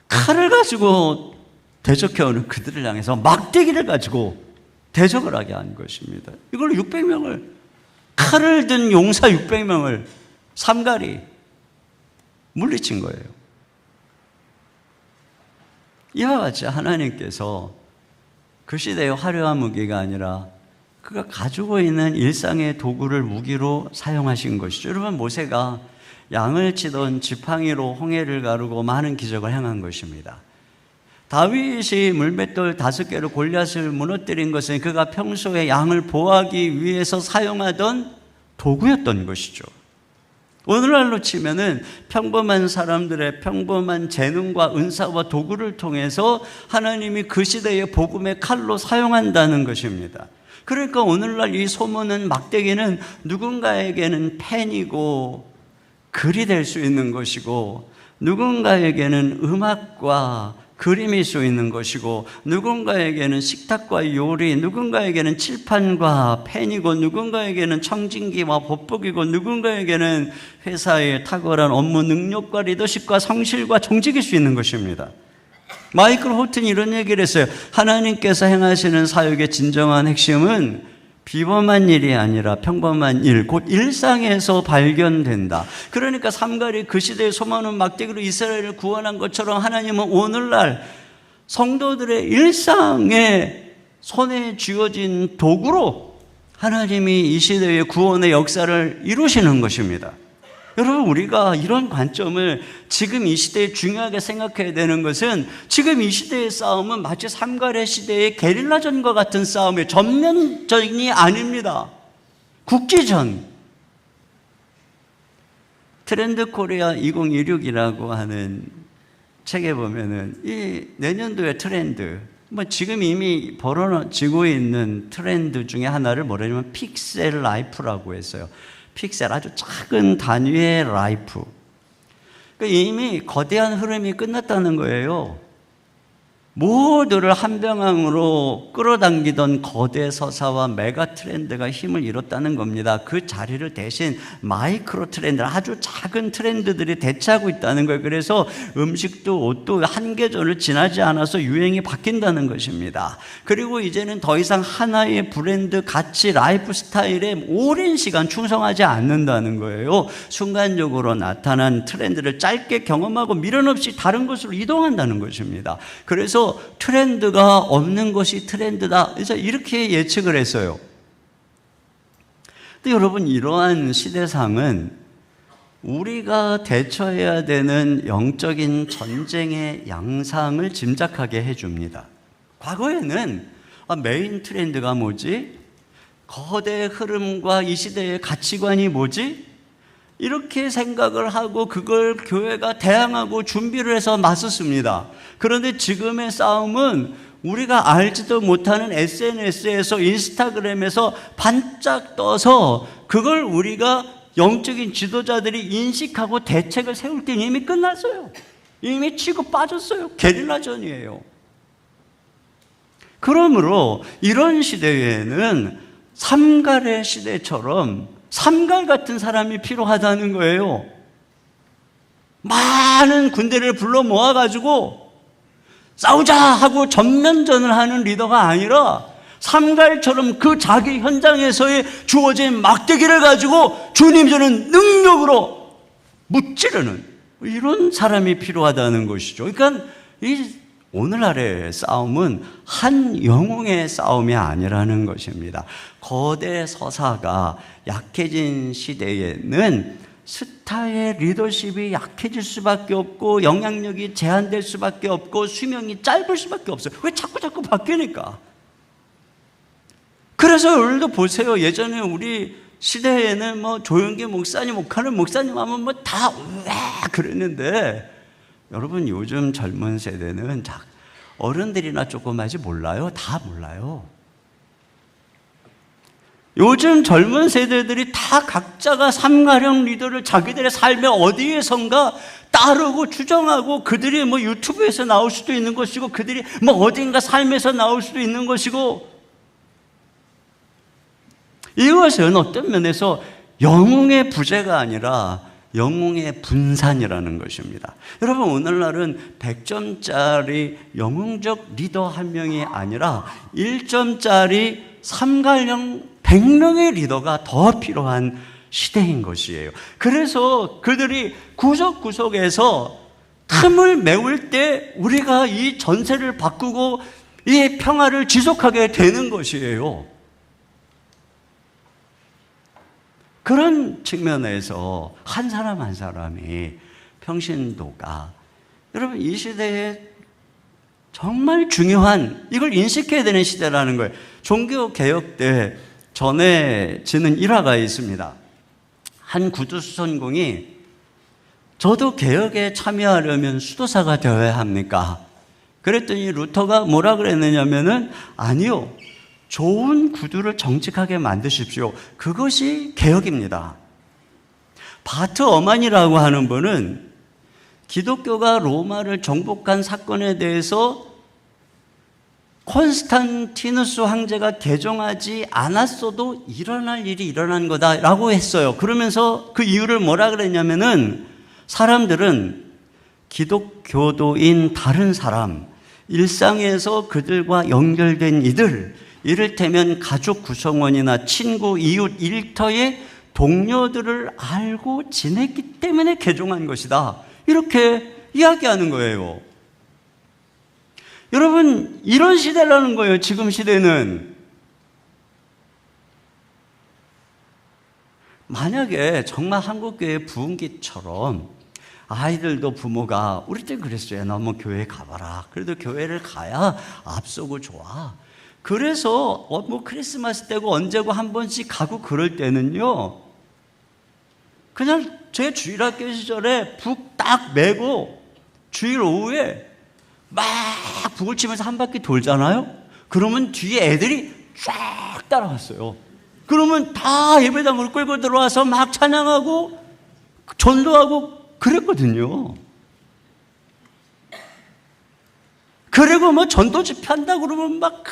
[SPEAKER 5] 칼을 가지고 대적해오는 그들을 향해서 막대기를 가지고 대적을 하게 한 것입니다. 이걸 600명을, 칼을 든 용사 600명을 삼가리 물리친 거예요. 이와 같이 하나님께서 그 시대의 화려한 무기가 아니라 그가 가지고 있는 일상의 도구를 무기로 사용하신 것이죠. 여러분, 모세가 양을 치던 지팡이로 홍해를 가르고 많은 기적을 행한 것입니다. 다윗이 물맷돌 5개로 골리앗을 무너뜨린 것은 그가 평소에 양을 보호하기 위해서 사용하던 도구였던 것이죠. 오늘날로 치면은 평범한 사람들의 평범한 재능과 은사와 도구를 통해서 하나님이 그 시대의 복음의 칼로 사용한다는 것입니다. 그러니까 오늘날 이 소문은 막대기는 누군가에게는 펜이고 글이 될 수 있는 것이고, 누군가에게는 음악과 그림일 수 있는 것이고, 누군가에게는 식탁과 요리, 누군가에게는 칠판과 펜이고, 누군가에게는 청진기와 돋보기고, 누군가에게는 회사의 탁월한 업무 능력과 리더십과 성실과 정직일 수 있는 것입니다. 마이클 호튼이 이런 얘기를 했어요. 하나님께서 행하시는 사역의 진정한 핵심은 비범한 일이 아니라 평범한 일, 곧 일상에서 발견된다. 그러니까 삼갈이 그 시대의 소만은 막대기로 이스라엘을 구원한 것처럼 하나님은 오늘날 성도들의 일상에 손에 쥐어진 도구로 하나님이 이 시대의 구원의 역사를 이루시는 것입니다. 여러분, 우리가 이런 관점을 지금 이 시대에 중요하게 생각해야 되는 것은, 지금 이 시대의 싸움은 마치 삼갈의 시대의 게릴라전과 같은 싸움이에요. 전면전이 아닙니다. 국지전. 트렌드 코리아 2016이라고 하는 책에 보면은 이 내년도의 트렌드, 지금 이미 벌어지고 있는 트렌드 중에 하나를 뭐냐면 픽셀 라이프라고 했어요. 픽셀, 아주 작은 단위의 라이프. 그러니까 이미 거대한 흐름이 끝났다는 거예요. 모두를 한 방향으로 끌어당기던 거대 서사와 메가 트렌드가 힘을 잃었다는 겁니다. 그 자리를 대신 마이크로 트렌드, 아주 작은 트렌드들이 대체하고 있다는 거예요. 그래서 음식도 옷도 한계절을 지나지 않아서 유행이 바뀐다는 것입니다. 그리고 이제는 더 이상 하나의 브랜드, 가치, 라이프 스타일에 오랜 시간 충성하지 않는다는 거예요. 순간적으로 나타난 트렌드를 짧게 경험하고 미련 없이 다른 곳으로 이동한다는 것입니다. 그래서 트렌드가 없는 것이 트렌드다, 이렇게 예측을 했어요. 근데 여러분, 이러한 시대상은 우리가 대처해야 되는 영적인 전쟁의 양상을 짐작하게 해줍니다. 과거에는 메인 트렌드가 뭐지? 거대 흐름과 이 시대의 가치관이 뭐지? 이렇게 생각을 하고 그걸 교회가 대항하고 준비를 해서 맞섰습니다. 그런데 지금의 싸움은 우리가 알지도 못하는 SNS에서, 인스타그램에서 반짝 떠서 그걸 우리가 영적인 지도자들이 인식하고 대책을 세울 때 이미 끝났어요. 이미 치고 빠졌어요. 게릴라전이에요. 그러므로 이런 시대에는 삼갈의 시대처럼 삼갈 같은 사람이 필요하다는 거예요. 많은 군대를 불러 모아가지고 싸우자 하고 전면전을 하는 리더가 아니라 삼갈처럼 그 자기 현장에서의 주어진 막대기를 가지고 주님, 저는 능력으로 무찌르는 이런 사람이 필요하다는 것이죠. 그러니까 이 오늘날의 싸움은 한 영웅의 싸움이 아니라는 것입니다. 거대 서사가 약해진 시대에는 스타의 리더십이 약해질 수밖에 없고, 영향력이 제한될 수밖에 없고, 수명이 짧을 수밖에 없어요. 왜 자꾸 바뀌니까? 그래서 오늘도 보세요. 예전에 우리 시대에는 뭐 조용기 목사님, 옥하는 목사님 하면 뭐 다 그랬는데, 여러분 요즘 젊은 세대는 어른들이나 조금 하지 몰라요. 다 몰라요. 요즘 젊은 세대들이 다 각자가 삼가령 리더를 자기들의 삶의 어디에선가 따르고 추정하고, 그들이 뭐 유튜브에서 나올 수도 있는 것이고, 그들이 뭐 어딘가 삶에서 나올 수도 있는 것이고, 이것은 어떤 면에서 영웅의 부재가 아니라 영웅의 분산이라는 것입니다. 여러분, 오늘날은 100점짜리 영웅적 리더 한 명이 아니라 1점짜리 삼갈령 100명의 리더가 더 필요한 시대인 것이에요. 그래서 그들이 구석구석에서 틈을 메울 때 우리가 이 전세를 바꾸고 이 평화를 지속하게 되는 것이에요. 그런 측면에서 한 사람 한 사람이 평신도가, 여러분 이 시대에 정말 중요한, 이걸 인식해야 되는 시대라는 거예요. 종교개혁 때 전해지는 일화가 있습니다. 한 구두수선공이 저도 개혁에 참여하려면 수도사가 되어야 합니까? 그랬더니 루터가 뭐라 그랬느냐면은, 아니요, 좋은 구두를 정직하게 만드십시오. 그것이 개혁입니다. 바트 어만이라고 하는 분은 기독교가 로마를 정복한 사건에 대해서 콘스탄티누스 황제가 개종하지 않았어도 일어날 일이 일어난 거다라고 했어요. 그러면서 그 이유를 뭐라 그랬냐면은, 사람들은 기독교도인 다른 사람, 일상에서 그들과 연결된 이들, 이를테면 가족 구성원이나 친구, 이웃, 일터의 동료들을 알고 지냈기 때문에 개종한 것이다, 이렇게 이야기하는 거예요. 여러분, 이런 시대라는 거예요. 지금 시대는. 만약에 정말 한국교회 부흥기처럼 아이들도 부모가, 우리 때 그랬어요. 너무 교회 가봐라. 그래도 교회를 가야 앞서고 좋아. 그래서 뭐 크리스마스 때고 언제고 한 번씩 가고 그럴 때는요, 그냥 제 주일학교 시절에 북 딱 메고 주일 오후에 막 북을 치면서 한 바퀴 돌잖아요. 그러면 뒤에 애들이 쫙 따라왔어요. 그러면 다 예배당으로 끌고 들어와서 막 찬양하고 전도하고 그랬거든요. 그리고 뭐 전도 집회한다 그러면 막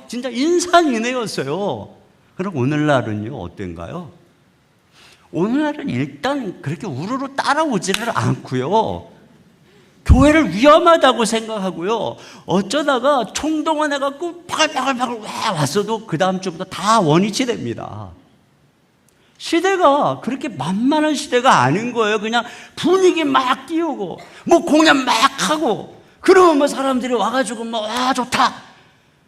[SPEAKER 5] 진짜 인산인해였어요. 그럼 오늘날은요, 어떤가요? 오늘날은 일단 그렇게 우르르 따라오지를 않고요, 교회를 위험하다고 생각하고요, 어쩌다가 총동원해갖고 파글파글 왔어도 그 다음 주부터 다 원위치 됩니다. 시대가 그렇게 만만한 시대가 아닌 거예요. 그냥 분위기 막 띄우고 뭐 공연 막 하고, 그러면 뭐 사람들이 와가지고 뭐 와 좋다.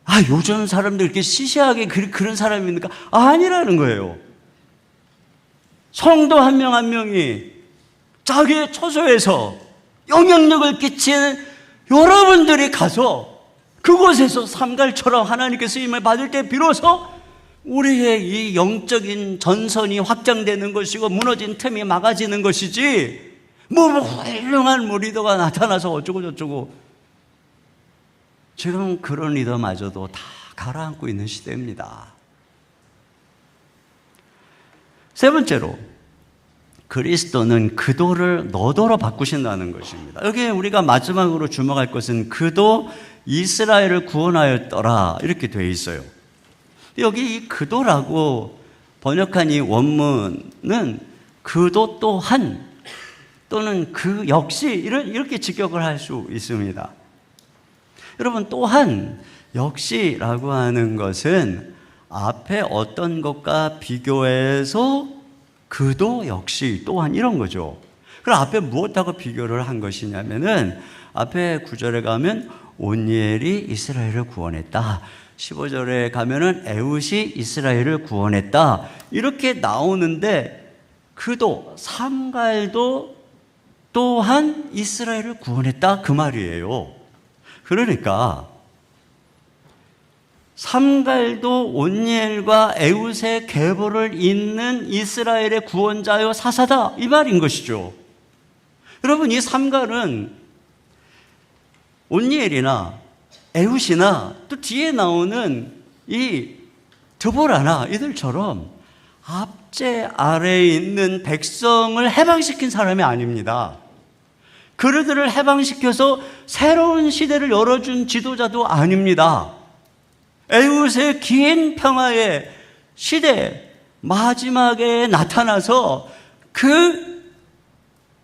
[SPEAKER 5] 아, 요즘 사람들 이렇게 시시하게 그런 사람입니까? 아니라는 거예요. 성도 한 명 한 명이 자기의 처소에서 영향력을 끼치는 여러분들이 가서 그곳에서 삼갈처럼 하나님께 쓰임을 받을 때 비로소 우리의 이 영적인 전선이 확장되는 것이고 무너진 틈이 막아지는 것이지, 뭐 훌륭한 리더가 나타나서 어쩌고 저쩌고, 지금 그런 리더마저도 다 가라앉고 있는 시대입니다. 세 번째로, 그리스도는 그도를 너도로 바꾸신다는 것입니다. 여기 우리가 마지막으로 주목할 것은 그도 이스라엘을 구원하였더라, 이렇게 되어 있어요. 여기 이 그도라고 번역한 이 원문은 그도 또한 또는 그 역시 이렇게 직역을 할 수 있습니다. 여러분, 또한 역시라고 하는 것은 앞에 어떤 것과 비교해서 그도 역시 또한 이런 거죠. 그럼 앞에 무엇하고 비교를 한 것이냐면은, 앞에 9절에 가면 온니엘이 이스라엘을 구원했다, 15절에 가면은 에훗이 이스라엘을 구원했다, 이렇게 나오는데, 그도 삼갈도 또한 이스라엘을 구원했다, 그 말이에요. 그러니까 삼갈도 온니엘과 에웃의 계보를 잇는 이스라엘의 구원자여 사사다, 이 말인 것이죠. 여러분, 이 삼갈은 온니엘이나 에웃이나 또 뒤에 나오는 이 드보라나 이들처럼 압제 아래에 있는 백성을 해방시킨 사람이 아닙니다. 그들을 해방시켜서 새로운 시대를 열어준 지도자도 아닙니다. 에웃의 긴 평화의 시대 마지막에 나타나서 그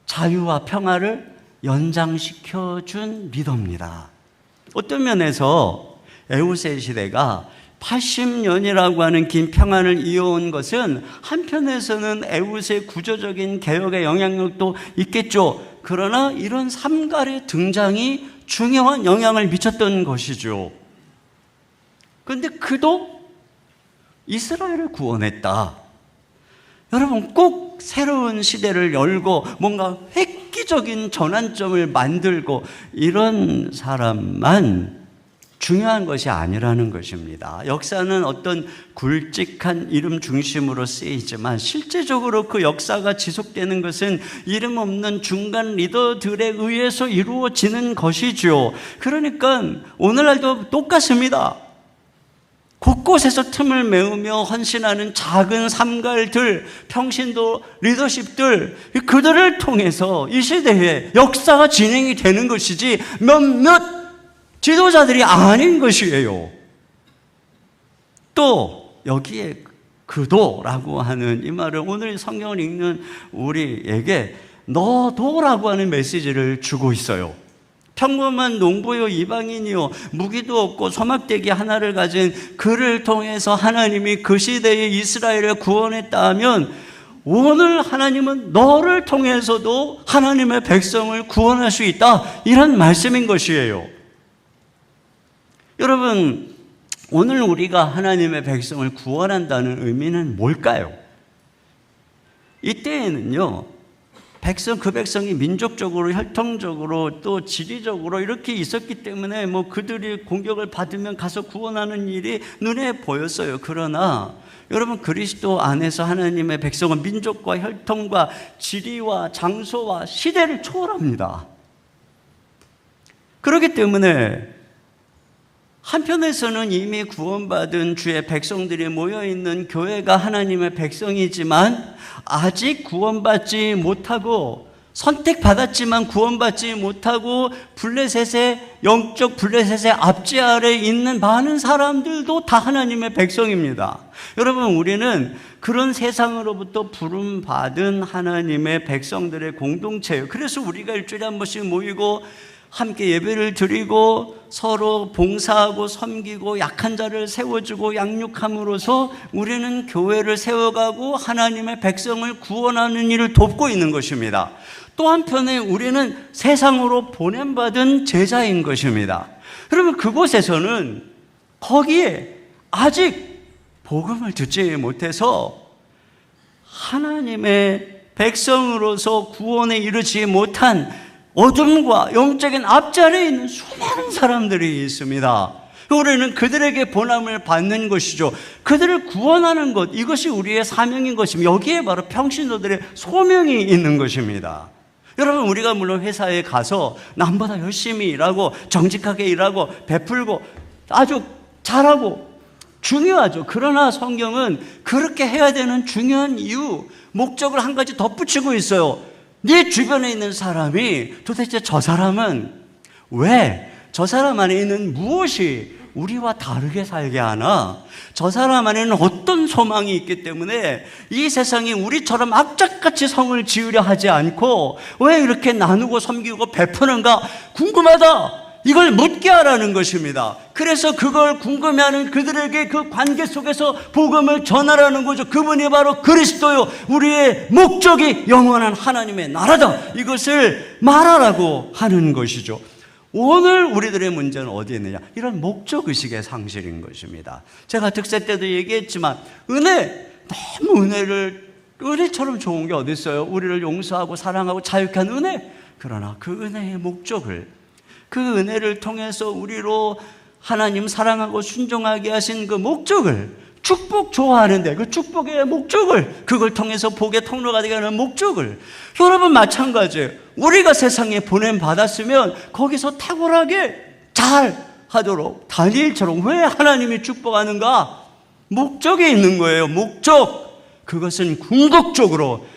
[SPEAKER 5] 자유와 평화를 연장시켜준 리더입니다. 어떤 면에서 에웃의 시대가 80년이라고 하는 긴 평안을 이어온 것은 한편에서는 에웃의 구조적인 개혁의 영향력도 있겠죠. 그러나 이런 삼갈의 등장이 중요한 영향을 미쳤던 것이죠. 그런데 그도 이스라엘을 구원했다. 여러분, 꼭 새로운 시대를 열고 뭔가 획기적인 전환점을 만들고 이런 사람만 중요한 것이 아니라는 것입니다. 역사는 어떤 굵직한 이름 중심으로 쓰이지만 실제적으로 그 역사가 지속되는 것은 이름 없는 중간 리더들에 의해서 이루어지는 것이죠. 그러니까 오늘날도 똑같습니다. 곳곳에서 틈을 메우며 헌신하는 작은 삼갈들, 평신도 리더십들, 그들을 통해서 이 시대에 역사가 진행이 되는 것이지 몇몇 지도자들이 아닌 것이에요. 또 여기에 그도라고 하는 이 말은 오늘 성경을 읽는 우리에게 너도라고 하는 메시지를 주고 있어요. 평범한 농부요 이방인이요 무기도 없고 소막대기 하나를 가진 그를 통해서 하나님이 그 시대의 이스라엘을 구원했다 하면 오늘 하나님은 너를 통해서도 하나님의 백성을 구원할 수 있다, 이런 말씀인 것이에요. 여러분, 오늘 우리가 하나님의 백성을 구원한다는 의미는 뭘까요? 이때에는요, 그 백성이 민족적으로, 혈통적으로, 또 지리적으로 이렇게 있었기 때문에 그들이 공격을 받으면 가서 구원하는 일이 눈에 보였어요. 그러나 여러분, 그리스도 안에서 하나님의 백성은 민족과 혈통과 지리와 장소와 시대를 초월합니다. 그렇기 때문에 한편에서는 이미 구원받은 주의 백성들이 모여있는 교회가 하나님의 백성이지만 아직 구원받지 못하고 선택받았지만 구원받지 못하고 영적 블레셋의 압제 아래에 있는 많은 사람들도 다 하나님의 백성입니다. 여러분, 우리는 그런 세상으로부터 부름받은 하나님의 백성들의 공동체예요. 그래서 우리가 일주일에 한 번씩 모이고 함께 예배를 드리고 서로 봉사하고 섬기고 약한 자를 세워주고 양육함으로써 우리는 교회를 세워가고 하나님의 백성을 구원하는 일을 돕고 있는 것입니다. 또 한편에 우리는 세상으로 보냄받은 제자인 것입니다. 그러면 그곳에서는 거기에 아직 복음을 듣지 못해서 하나님의 백성으로서 구원에 이르지 못한 어둠과 영적인 앞자리에 있는 수많은 사람들이 있습니다. 우리는 그들에게 본함을 받는 것이죠. 그들을 구원하는 것, 이것이 우리의 사명인 것입니다. 여기에 바로 평신도들의 소명이 있는 것입니다. 여러분, 우리가 물론 회사에 가서 남보다 열심히 일하고 정직하게 일하고 베풀고 아주 잘하고 중요하죠. 그러나 성경은 그렇게 해야 되는 중요한 이유, 목적을 한 가지 덧붙이고 있어요. 네 주변에 있는 사람이 도대체 저 사람은 왜, 저 사람 안에 있는 무엇이 우리와 다르게 살게 하나? 저 사람 안에는 어떤 소망이 있기 때문에 이 세상이 우리처럼 악착같이 성을 지으려 하지 않고 왜 이렇게 나누고 섬기고 베푸는가 궁금하다, 이걸 묻게 하라는 것입니다. 그래서 그걸 궁금해하는 그들에게 그 관계 속에서 복음을 전하라는 거죠. 그분이 바로 그리스도요, 우리의 목적이 영원한 하나님의 나라다, 이것을 말하라고 하는 것이죠. 오늘 우리들의 문제는 어디에 있느냐? 이런 목적의식의 상실인 것입니다. 제가 특세 때도 얘기했지만 너무 은혜처럼 좋은 게 어디 있어요? 우리를 용서하고 사랑하고 자유케 한 은혜. 그러나 그 은혜의 목적을, 그 은혜를 통해서 우리로 하나님 사랑하고 순종하게 하신 그 목적을, 축복 좋아하는데 그 축복의 목적을, 그걸 통해서 복의 통로가 되게 하는 목적을, 여러분 마찬가지예요. 우리가 세상에 보냄받았으면 거기서 탁월하게 잘 하도록, 다니엘처럼 왜 하나님이 축복하는가? 목적이 있는 거예요. 목적. 그것은 궁극적으로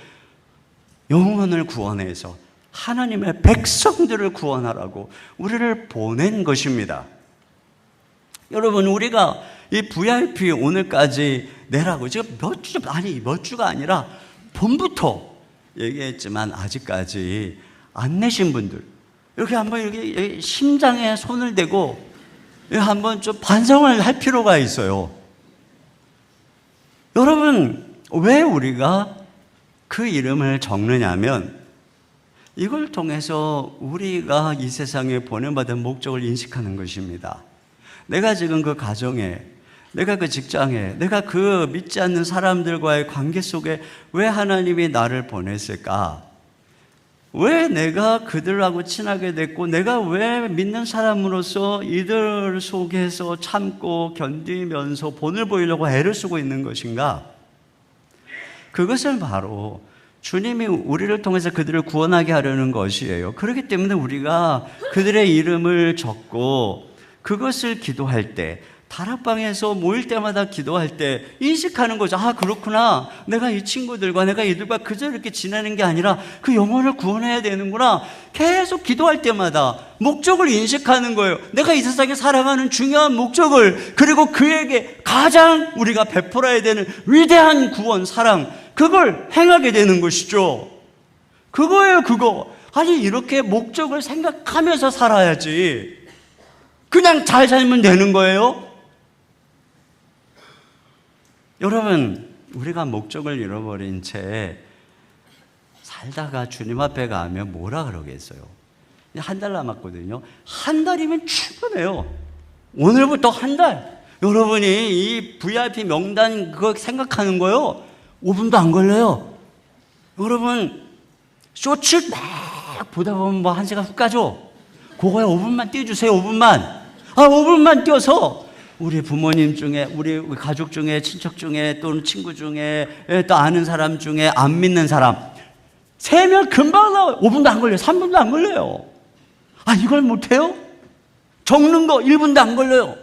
[SPEAKER 5] 영혼을 구원해서 하나님의 백성들을 구원하라고 우리를 보낸 것입니다. 여러분, 우리가 이 VIP 오늘까지 내라고 지금 몇 주가 아니라 봄부터 얘기했지만 아직까지 안 내신 분들, 이렇게 한번 이렇게 심장에 손을 대고 한번 좀 반성을 할 필요가 있어요. 여러분, 왜 우리가 그 이름을 적느냐면 이걸 통해서 우리가 이 세상에 보내받은 목적을 인식하는 것입니다. 내가 지금 그 가정에, 내가 그 직장에, 내가 그 믿지 않는 사람들과의 관계 속에 왜 하나님이 나를 보냈을까? 왜 내가 그들하고 친하게 됐고, 내가 왜 믿는 사람으로서 이들 속에서 참고 견디면서 본을 보이려고 애를 쓰고 있는 것인가? 그것은 바로 주님이 우리를 통해서 그들을 구원하게 하려는 것이에요. 그렇기 때문에 우리가 그들의 이름을 적고 그것을 기도할 때, 다락방에서 모일 때마다 기도할 때 인식하는 거죠. 아, 그렇구나. 내가 이 친구들과, 내가 이들과 그저 이렇게 지내는 게 아니라 그 영혼을 구원해야 되는구나. 계속 기도할 때마다 목적을 인식하는 거예요. 내가 이 세상에 살아가는 중요한 목적을, 그리고 그에게 가장 우리가 베풀어야 되는 위대한 구원, 사랑, 그걸 행하게 되는 것이죠. 그거예요, 그거. 아니, 이렇게 목적을 생각하면서 살아야지. 그냥 잘 살면 되는 거예요? 여러분, 우리가 목적을 잃어버린 채 살다가 주님 앞에 가면 뭐라 그러겠어요? 한 달 남았거든요. 한 달이면 충분해요. 오늘부터 한 달. 여러분이 이 VIP 명단 그거 생각하는 거요, 5분도 안 걸려요. 여러분, 쇼츠 막 보다 보면 뭐 1시간 훅 가죠? 그거에 5분만 띄워주세요. 5분만. 5분만 띄워서 우리 부모님 중에, 우리 가족 중에, 친척 중에, 또는 친구 중에, 또 아는 사람 중에 안 믿는 사람 세면 금방 나와요. 5분도 안 걸려요. 3분도 안 걸려요. 이걸 못해요? 적는 거 1분도 안 걸려요.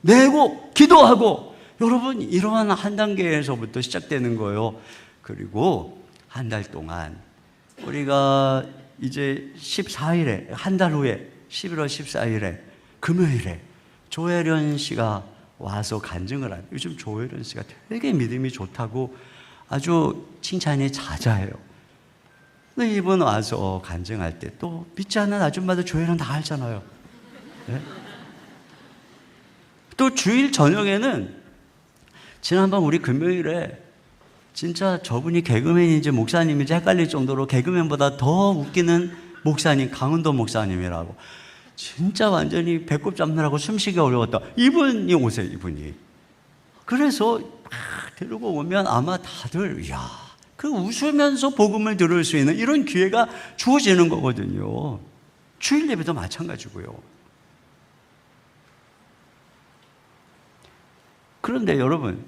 [SPEAKER 5] 내고 기도하고. 여러분, 이러한 한 단계에서부터 시작되는 거예요. 그리고 한 달 동안 우리가 이제 14일에, 한 달 후에 11월 14일에 금요일에 조혜련 씨가 와서 간증을 하요. 요즘 조혜련 씨가 되게 믿음이 좋다고 아주 칭찬이 잦아요. 근데 이번 와서 간증할 때 또 믿지 않는 아줌마들 조혜련 다 알잖아요. 네? 또 주일 저녁에는 지난번 우리 금요일에 진짜 저분이 개그맨인지 목사님인지 헷갈릴 정도로 개그맨보다 더 웃기는 목사님, 강은도 목사님이라고, 진짜 완전히 배꼽 잡느라고 숨쉬기 어려웠다. 이분이 오세요, 이분이. 그래서 데리고 오면 아마 다들, 이야, 그 웃으면서 복음을 들을 수 있는 이런 기회가 주어지는 거거든요. 주일 예배도 마찬가지고요. 그런데 여러분,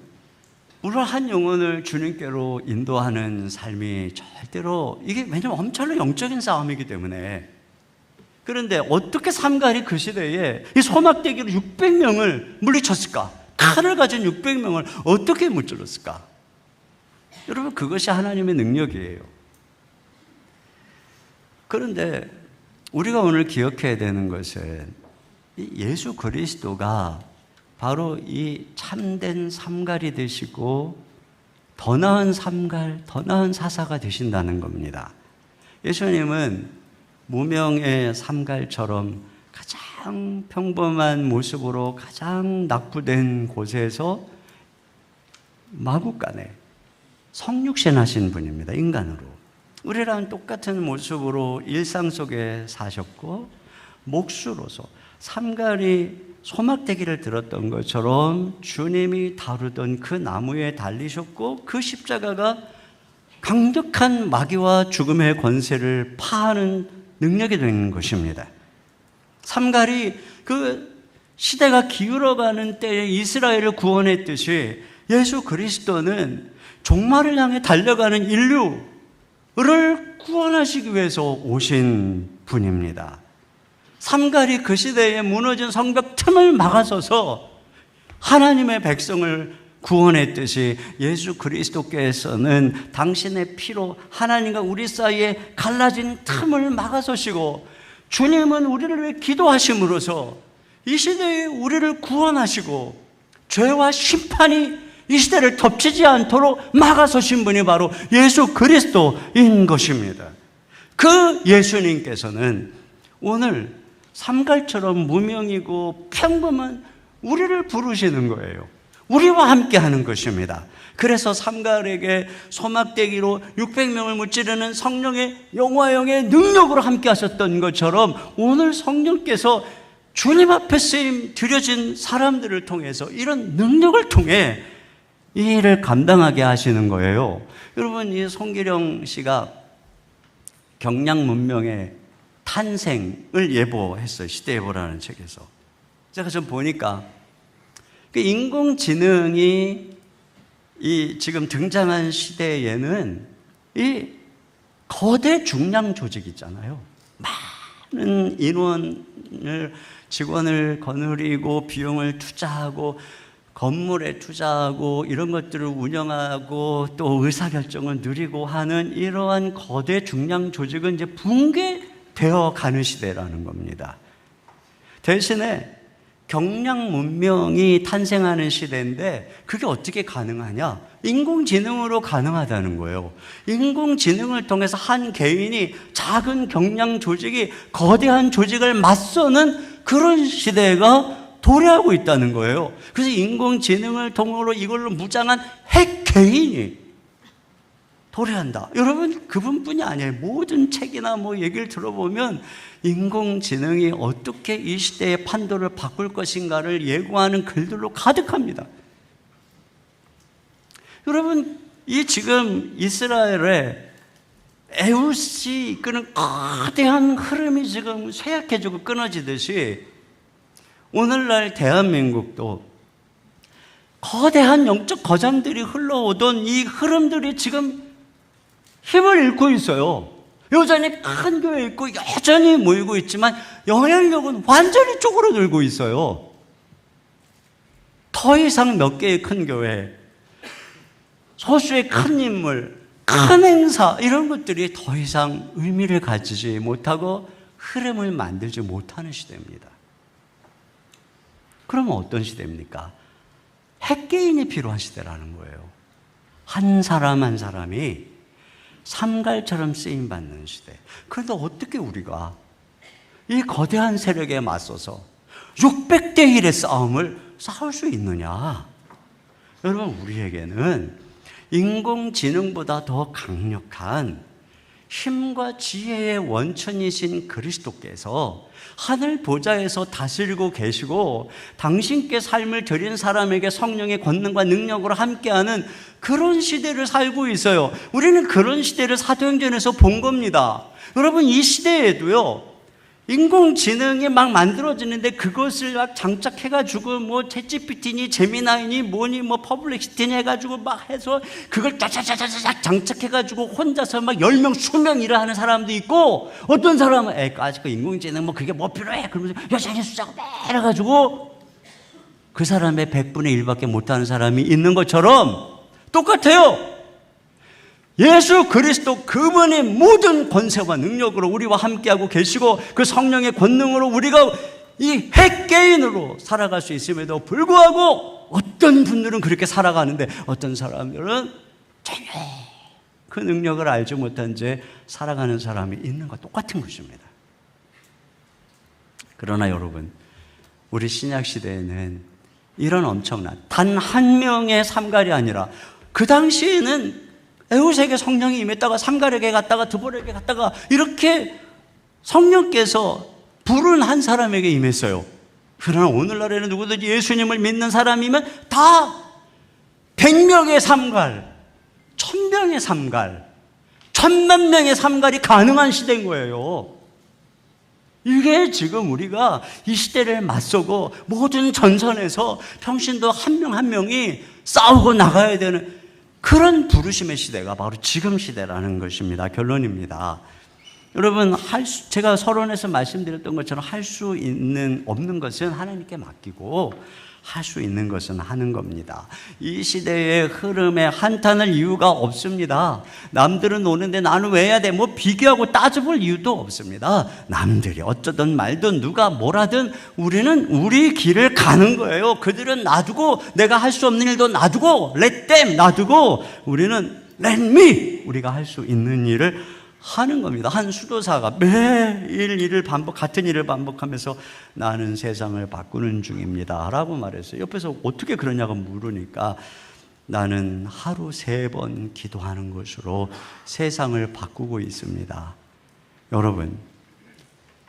[SPEAKER 5] 우리 한 영혼을 주님께로 인도하는 삶이 절대로, 이게 왜냐면 엄청난 영적인 싸움이기 때문에. 그런데 어떻게 삼갈이 그 시대에 이 소막대기로 600명을 물리쳤을까? 칼을 가진 600명을 어떻게 무찔렀을까? 여러분, 그것이 하나님의 능력이에요. 그런데 우리가 오늘 기억해야 되는 것은 예수 그리스도가 바로 이 참된 삼갈이 되시고 더 나은 삼갈, 더 나은 사사가 되신다는 겁니다. 예수님은 무명의 삼갈처럼 가장 평범한 모습으로 가장 낙후된 곳에서 마구간에 성육신하신 분입니다. 인간으로. 우리랑 똑같은 모습으로 일상 속에 사셨고, 목수로서 삼갈이 소막대기를 들었던 것처럼 주님이 다루던 그 나무에 달리셨고, 그 십자가가 강력한 마귀와 죽음의 권세를 파하는 능력이 되는 것입니다. 삼갈이 그 시대가 기울어가는 때에 이스라엘을 구원했듯이 예수 그리스도는 종말을 향해 달려가는 인류를 구원하시기 위해서 오신 분입니다. 삼갈이 그 시대에 무너진 성벽 틈을 막아서서 하나님의 백성을 구원했듯이 예수 그리스도께서는 당신의 피로 하나님과 우리 사이에 갈라진 틈을 막아서시고, 주님은 우리를 위해 기도하심으로써 이 시대에 우리를 구원하시고 죄와 심판이 이 시대를 덮치지 않도록 막아서신 분이 바로 예수 그리스도인 것입니다. 그 예수님께서는 오늘 삼갈처럼 무명이고 평범한 우리를 부르시는 거예요. 우리와 함께 하는 것입니다. 그래서 삼갈에게 소막대기로 600명을 무찌르는 성령의 영화영의 능력으로 함께 하셨던 것처럼 오늘 성령께서 주님 앞에 쓰임 드려진 사람들을 통해서 이런 능력을 통해 이 일을 감당하게 하시는 거예요. 여러분, 이 송기령 씨가 경량 문명의 탄생을 예보했어요. 시대예보라는 책에서. 제가 좀 보니까 그 인공지능이 이 지금 등장한 시대에는 이 거대 중량 조직 있잖아요. 많은 인원을, 직원을 거느리고 비용을 투자하고 건물에 투자하고 이런 것들을 운영하고 또 의사결정을 누리고 하는 이러한 거대 중량 조직은 이제 붕괴되어 가는 시대라는 겁니다. 대신에 경량 문명이 탄생하는 시대인데 그게 어떻게 가능하냐? 인공지능으로 가능하다는 거예요. 인공지능을 통해서 한 개인이 작은 경량 조직이 거대한 조직을 맞서는 그런 시대가 도래하고 있다는 거예요. 그래서 인공지능을 통으로 이걸로 무장한 핵 개인이 도래한다. 여러분, 그분뿐이 아니에요. 모든 책이나 뭐 얘기를 들어보면 인공지능이 어떻게 이 시대의 판도를 바꿀 것인가를 예고하는 글들로 가득합니다. 여러분, 이 지금 이스라엘에 에우스 이끄는 거대한 흐름이 지금 쇠약해지고 끊어지듯이 오늘날 대한민국도 거대한 영적 거장들이 흘러오던 이 흐름들이 지금 힘을 잃고 있어요. 여전히 큰 교회 있고 여전히 모이고 있지만 영향력은 완전히 쪼그라들고 있어요. 더 이상 몇 개의 큰 교회, 소수의 큰 인물, 큰 행사 이런 것들이 더 이상 의미를 가지지 못하고 흐름을 만들지 못하는 시대입니다. 그러면 어떤 시대입니까? 핵개인이 필요한 시대라는 거예요. 한 사람 한 사람이 삼갈처럼 쓰임받는 시대. 그런데 어떻게 우리가 이 거대한 세력에 맞서서 600대 1의 싸움을 싸울 수 있느냐? 여러분, 우리에게는 인공지능보다 더 강력한 힘과 지혜의 원천이신 그리스도께서 하늘 보좌에서 다스리고 계시고 당신께 삶을 드린 사람에게 성령의 권능과 능력으로 함께하는 그런 시대를 살고 있어요. 우리는 그런 시대를 사도행전에서 본 겁니다. 여러분, 이 시대에도요, 인공지능이 막 만들어지는데 그것을 막 장착해가지고 뭐 챗GPT니 제미나이니 뭐니 뭐 퍼블렉시티니 해가지고 막 해서 그걸 짜자자자자 장착해가지고 혼자서 막 10명, 20명 일을 하는 사람도 있고, 어떤 사람은 아직 그 인공지능 뭐 그게 뭐 필요해 그러면서 여전히 수작을 해가지고 그 사람의 100분의 1밖에 못하는 사람이 있는 것처럼 똑같아요. 예수 그리스도 그분의 모든 권세와 능력으로 우리와 함께하고 계시고 그 성령의 권능으로 우리가 이 핵개인으로 살아갈 수 있음에도 불구하고 어떤 분들은 그렇게 살아가는데 어떤 사람들은 전혀 그 능력을 알지 못한 채 살아가는 사람이 있는 것 똑같은 것입니다. 그러나 여러분, 우리 신약시대에는 이런 엄청난 단 한 명의 삼갈이 아니라 그 당시에는 에우스에게 성령이 임했다가 삼갈에게 갔다가 드볼에게 갔다가 이렇게 성령께서 부른 한 사람에게 임했어요. 그러나 오늘날에는 누구든지 예수님을 믿는 사람이면 다 100명의 삼갈, 1000명의 삼갈, 1000만 명의 삼갈이 가능한 시대인 거예요. 이게 지금 우리가 이 시대를 맞서고 모든 전선에서 평신도 한 명 한 명이 싸우고 나가야 되는 그런 부르심의 시대가 바로 지금 시대라는 것입니다. 결론입니다. 여러분, 제가 서론에서 말씀드렸던 것처럼 할 수 있는 없는 것은 하나님께 맡기고 할 수 있는 것은 하는 겁니다. 이 시대의 흐름에 한탄할 이유가 없습니다. 남들은 오는데 나는 왜 해야 돼? 뭐 비교하고 따져볼 이유도 없습니다. 남들이 어쩌든 말든 누가 뭐라든 우리는 우리 길을 가는 거예요. 그들은 놔두고, 내가 할 수 없는 일도 놔두고, let them 놔두고, 우리는 let me, 우리가 할 수 있는 일을 하는 겁니다. 한 수도사가 매일 같은 일을 반복하면서 나는 세상을 바꾸는 중입니다 라고 말했어요. 옆에서 어떻게 그러냐고 물으니까 나는 하루 3번 기도하는 것으로 세상을 바꾸고 있습니다. 여러분,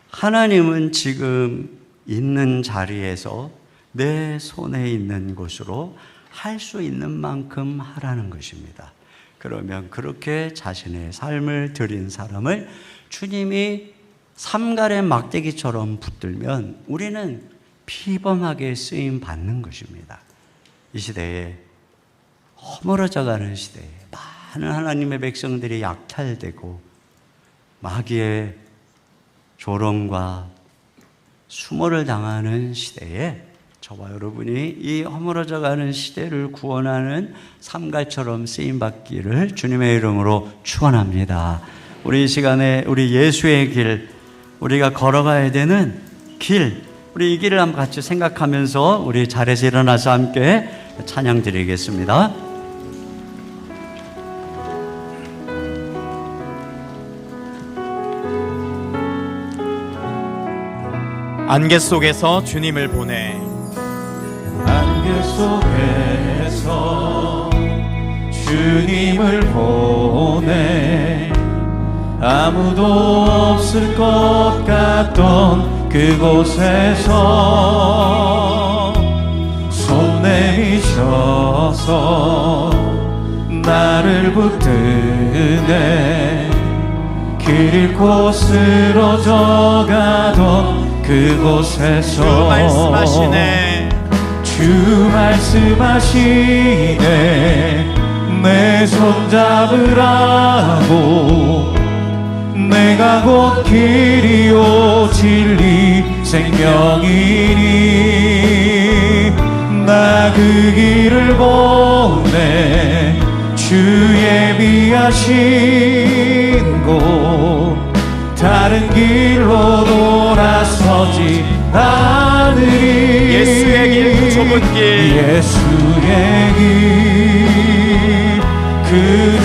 [SPEAKER 5] 하나님은 지금 있는 자리에서 내 손에 있는 것으로 할 수 있는 만큼 하라는 것입니다. 그러면 그렇게 자신의 삶을 드린 사람을 주님이 삼갈의 막대기처럼 붙들면 우리는 피범하게 쓰임 받는 것입니다. 이 시대에 허물어져가는 시대에 많은 하나님의 백성들이 약탈되고 마귀의 조롱과 수모를 당하는 시대에 저와 여러분이 이 허물어져가는 시대를 구원하는 삼갈처럼 쓰임받기를 주님의 이름으로 축원합니다. 우리 이 시간에 우리 예수의 길, 우리가 걸어가야 되는 길, 우리 이 길을 한번 같이 생각하면서 우리 자리에서 일어나서 함께 찬양 드리겠습니다.
[SPEAKER 2] 안개 속에서 주님을 보내.
[SPEAKER 1] 안개 속에서 주님을 보내 아무도 없을 것 같던 그곳에서 손 내미셔서 나를 붙드네 길 잃고 쓰러져 가던 그곳에서
[SPEAKER 2] 주 말씀하시네.
[SPEAKER 1] 주 말씀하시네 내 손 잡으라고 내가 곧 길이요 진리 생명이니 나 그 길을 보내 주 예비하신 곳 다른 길로 돌아서지 않으리
[SPEAKER 2] 예수의 길 그 좁은 길
[SPEAKER 1] 예수의 길 그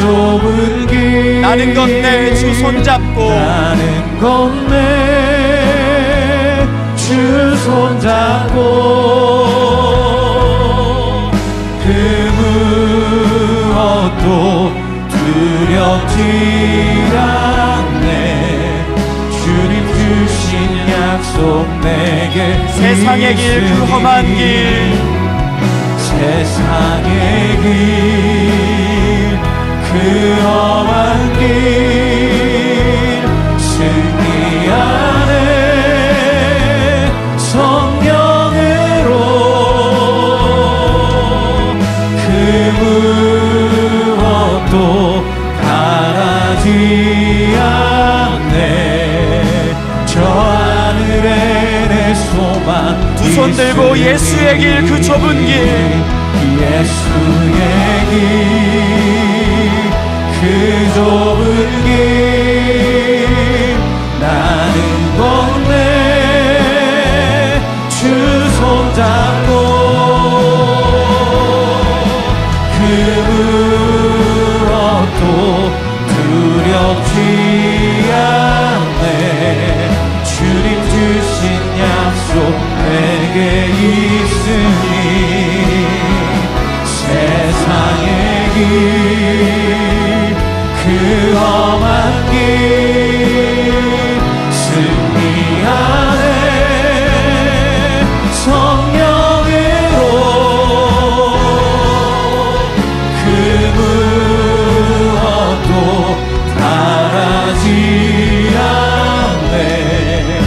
[SPEAKER 1] 좁은 길
[SPEAKER 2] 나는 건네 주 손잡고
[SPEAKER 1] 나는 건네 주 손잡고 그 무엇도 두렵지 않네 주님 주신 약속 내게
[SPEAKER 2] 세상의 길 그 험한 길
[SPEAKER 1] 세상의 길 그 험한 길 승리하네 성령으로 그 무엇도 바라지 않네 저 하늘에 내 소망
[SPEAKER 2] 두 손 들고 예수의 길 그 좁은 길
[SPEAKER 1] 예수의 길 그 좁은 길 나는 건네 주 손잡고 그 무엇도 두렵지 않네 주님 주신 약속 내게 있으니 세상의 길 그 험한 길 승리하네 성령으로 그 무엇도 바라지 않네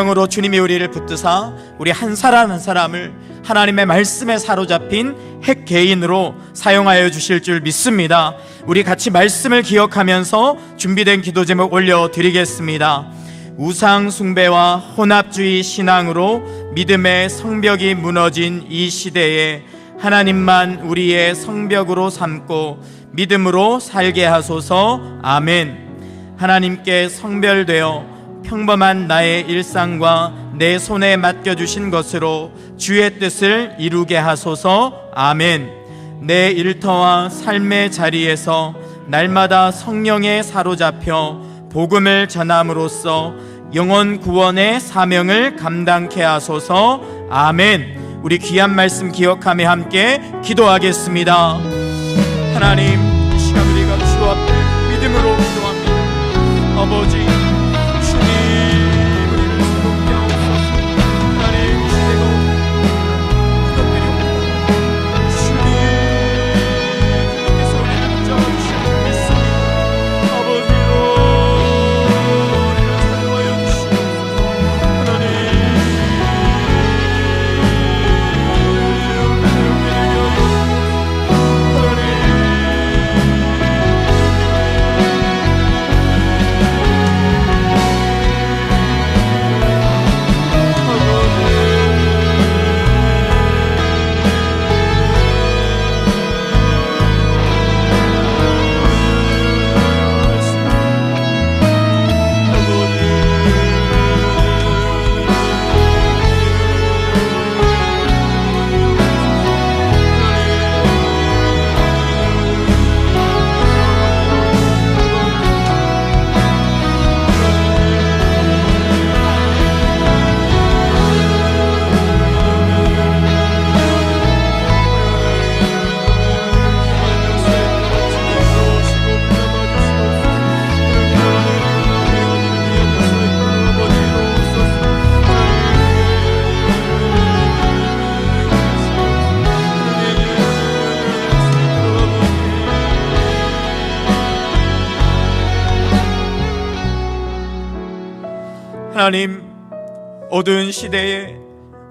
[SPEAKER 2] 성령으로 주님이 우리를 붙드사 우리 한 사람 한 사람을 하나님의 말씀에 사로잡힌 핵 개인으로 사용하여 주실 줄 믿습니다. 우리 같이 말씀을 기억하면서 준비된 기도 제목 올려드리겠습니다. 우상 숭배와 혼합주의 신앙으로 믿음의 성벽이 무너진 이 시대에 하나님만 우리의 성벽으로 삼고 믿음으로 살게 하소서. 아멘. 하나님께 성별되어 평범한 나의 일상과 내 손에 맡겨주신 것으로 주의 뜻을 이루게 하소서. 아멘. 내 일터와 삶의 자리에서 날마다 성령에 사로잡혀 복음을 전함으로써 영혼 구원의 사명을 감당케 하소서. 아멘. 우리 귀한 말씀 기억하며 함께 기도하겠습니다. 하나님, 이 시간 우리가 주 앞에 믿음으로 기도합니다. 아버지, 주님 우리를 새롭게 하옵소서. 하나님, 시대가 무너뜨리옵니다. 주님께서 우리를 붙잡아주실 줄 믿습니다. 아버지요, 우리를 사용하여 주시옵소서. 하나님, 하나님, 어두운 시대에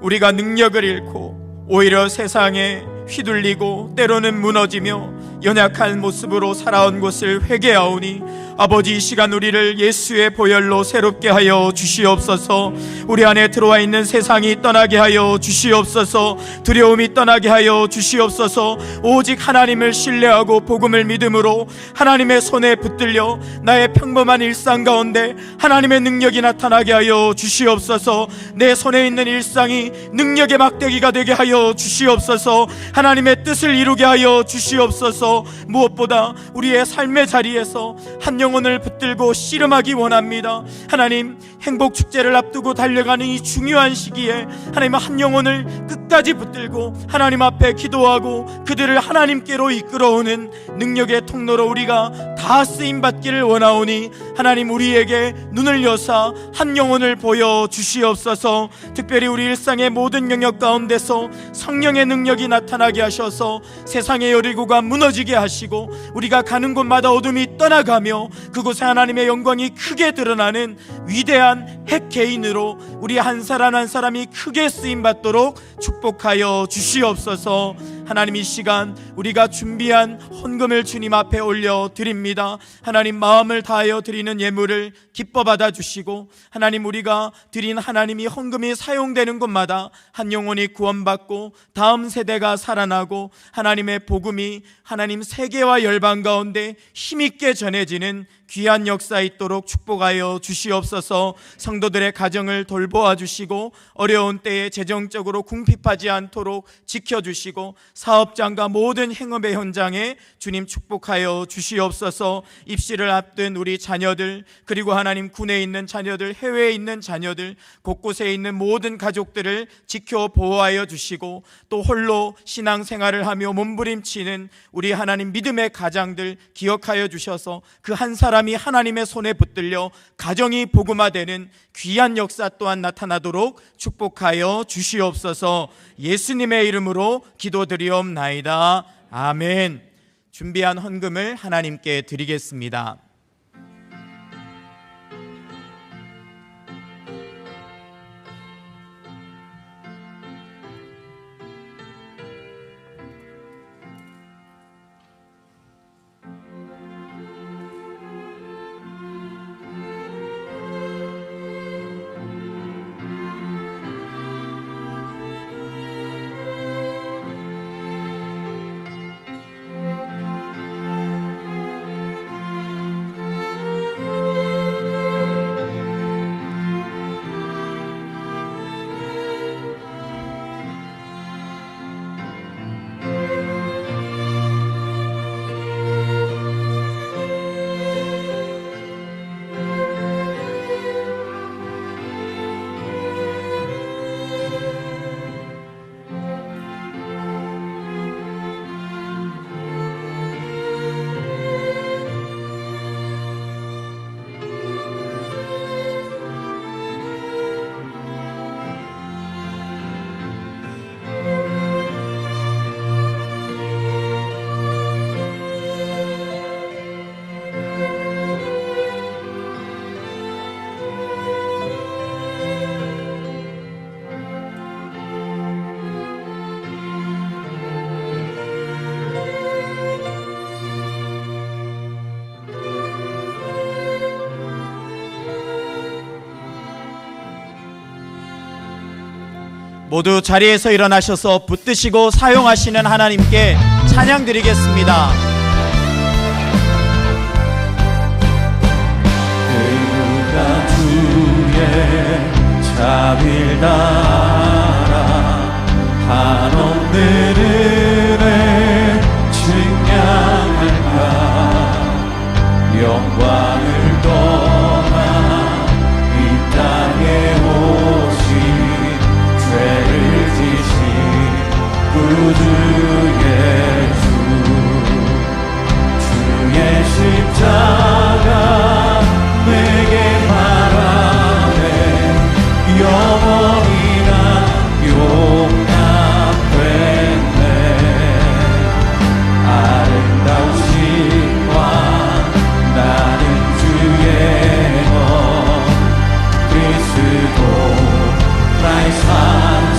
[SPEAKER 2] 우리가 능력을 잃고 오히려 세상에 휘둘리고 때로는 무너지며 연약한 모습으로 살아온 것을 회개하오니 아버지, 이 시간 우리를 예수의 보혈로 새롭게 하여 주시옵소서. 우리 안에 들어와 있는 세상이 떠나게 하여 주시옵소서. 두려움이 떠나게 하여 주시옵소서. 오직 하나님을 신뢰하고 복음을 믿음으로 하나님의 손에 붙들려 나의 평범한 일상 가운데 하나님의 능력이 나타나게 하여 주시옵소서. 내 손에 있는 일상이 능력의 막대기가 되게 하여 주시옵소서. 하나님의 뜻을 이루게 하여 주시옵소서. 무엇보다 우리의 삶의 자리에서 한 영혼을 붙들고 씨름하기 원합니다. 하나님, 행복축제를 앞두고 달려가는 이 중요한 시기에 하나님, 한 영혼을 끝까지 붙들고 하나님 앞에 기도하고 그들을 하나님께로 이끌어오는 능력의 통로로 우리가 다 쓰임받기를 원하오니 하나님, 우리에게 눈을 여사 한 영혼을 보여주시옵소서. 특별히 우리 일상의 모든 영역 가운데서 성령의 능력이 나타나게 하셔서 세상의 여리고가 무너지게 하시고 우리가 가는 곳마다 어둠이 떠나가며 그곳에 하나님의 영광이 크게 드러나는 위대한 핵 개인으로 우리 한 사람 한 사람이 크게 쓰임받도록 축복하여 주시옵소서. 하나님, 이 시간 우리가 준비한 헌금을 주님 앞에 올려드립니다. 하나님, 마음을 다하여 드리는 예물을 기뻐 받아주시고 하나님, 우리가 드린 하나님이 헌금이 사용되는 곳마다 한 영혼이 구원받고 다음 세대가 살아나고 하나님의 복음이 하나님 세계와 열방 가운데 힘있게 전해지는 귀한 역사 있도록 축복하여 주시옵소서. 성도들의 가정을 돌보아 주시고 어려운 때에 재정적으로 궁핍하지 않도록 지켜주시고 사업장과 모든 행업의 현장에 주님 축복하여 주시옵소서. 입시를 앞둔 우리 자녀들, 그리고 하나님 군에 있는 자녀들, 해외에 있는 자녀들, 곳곳에 있는 모든 가족들을 지켜 보호하여 주시고 또 홀로 신앙생활을 하며 몸부림치는 우리 하나님 믿음의 가장들 기억하여 주셔서 그 한 사람이 하나님의 손에 붙들려 가정이 복음화되는 귀한 역사 또한 나타나도록 축복하여 주시옵소서. 예수님의 이름으로 기도드리옵나이다. 아멘. 준비한 헌금을 하나님께 드리겠습니다. 모두 자리에서 일어나셔서 붙드시고 사용하시는 하나님께 찬양 드리겠습니다.
[SPEAKER 1] 누가 주의 자비를 따라 한없는 은혜 증량할까 영광을 떠나 이 땅에 오신 죄를 지신 구주 예수 주의 십자가 내게 바라네 영원히 난 용납됐네 아름다우신 왕 나는 주의 것 그리스도 나의 산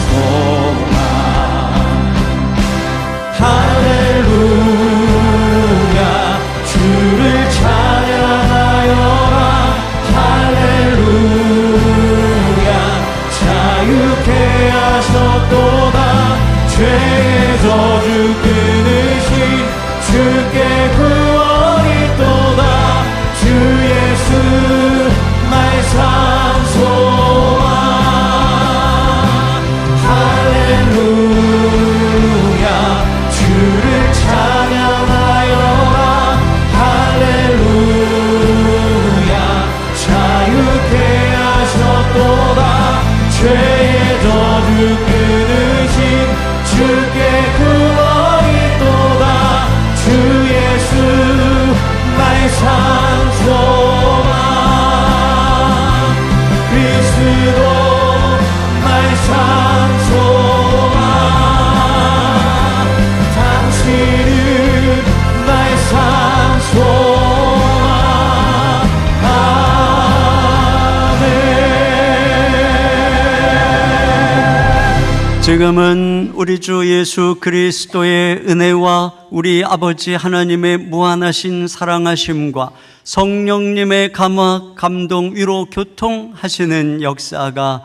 [SPEAKER 1] 소망 할렐루야 주를 찬양하여라 할렐루야 자유케 하셨도다 죄의 저주 끊으신 주께 구원이 있도다 주 예수 나의 산 소망 할렐루야 주를 찬양하여라 할렐루야 자유케 하셨도다 죄의 저주 끊으신 주께 구원이 있도다 주 예수 나의 산 소망 그리스도 나의 산 소망 당신은 나의 산 소망 아멘.
[SPEAKER 5] 지금은 우리 주 예수 그리스도의 은혜와 우리 아버지 하나님의 무한하신 사랑하심과 성령님의 감화, 감동, 위로, 교통하시는 역사가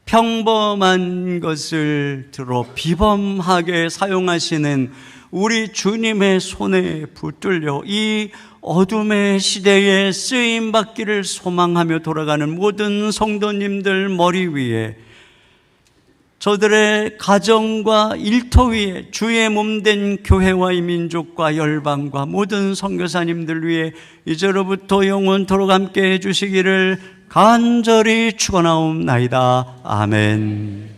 [SPEAKER 5] 평범한 것을 들어 비범하게 사용하시는 우리 주님의 손에 붙들려 이 어둠의 시대에 쓰임받기를 소망하며 돌아가는 모든 성도님들 머리 위에 저들의 가정과 일터 위에 주의 몸된 교회와 이 민족과 열방과 모든 선교사님들 위해 이제로부터 영원토록 함께 해주시기를 간절히 축원하옵나이다. 아멘.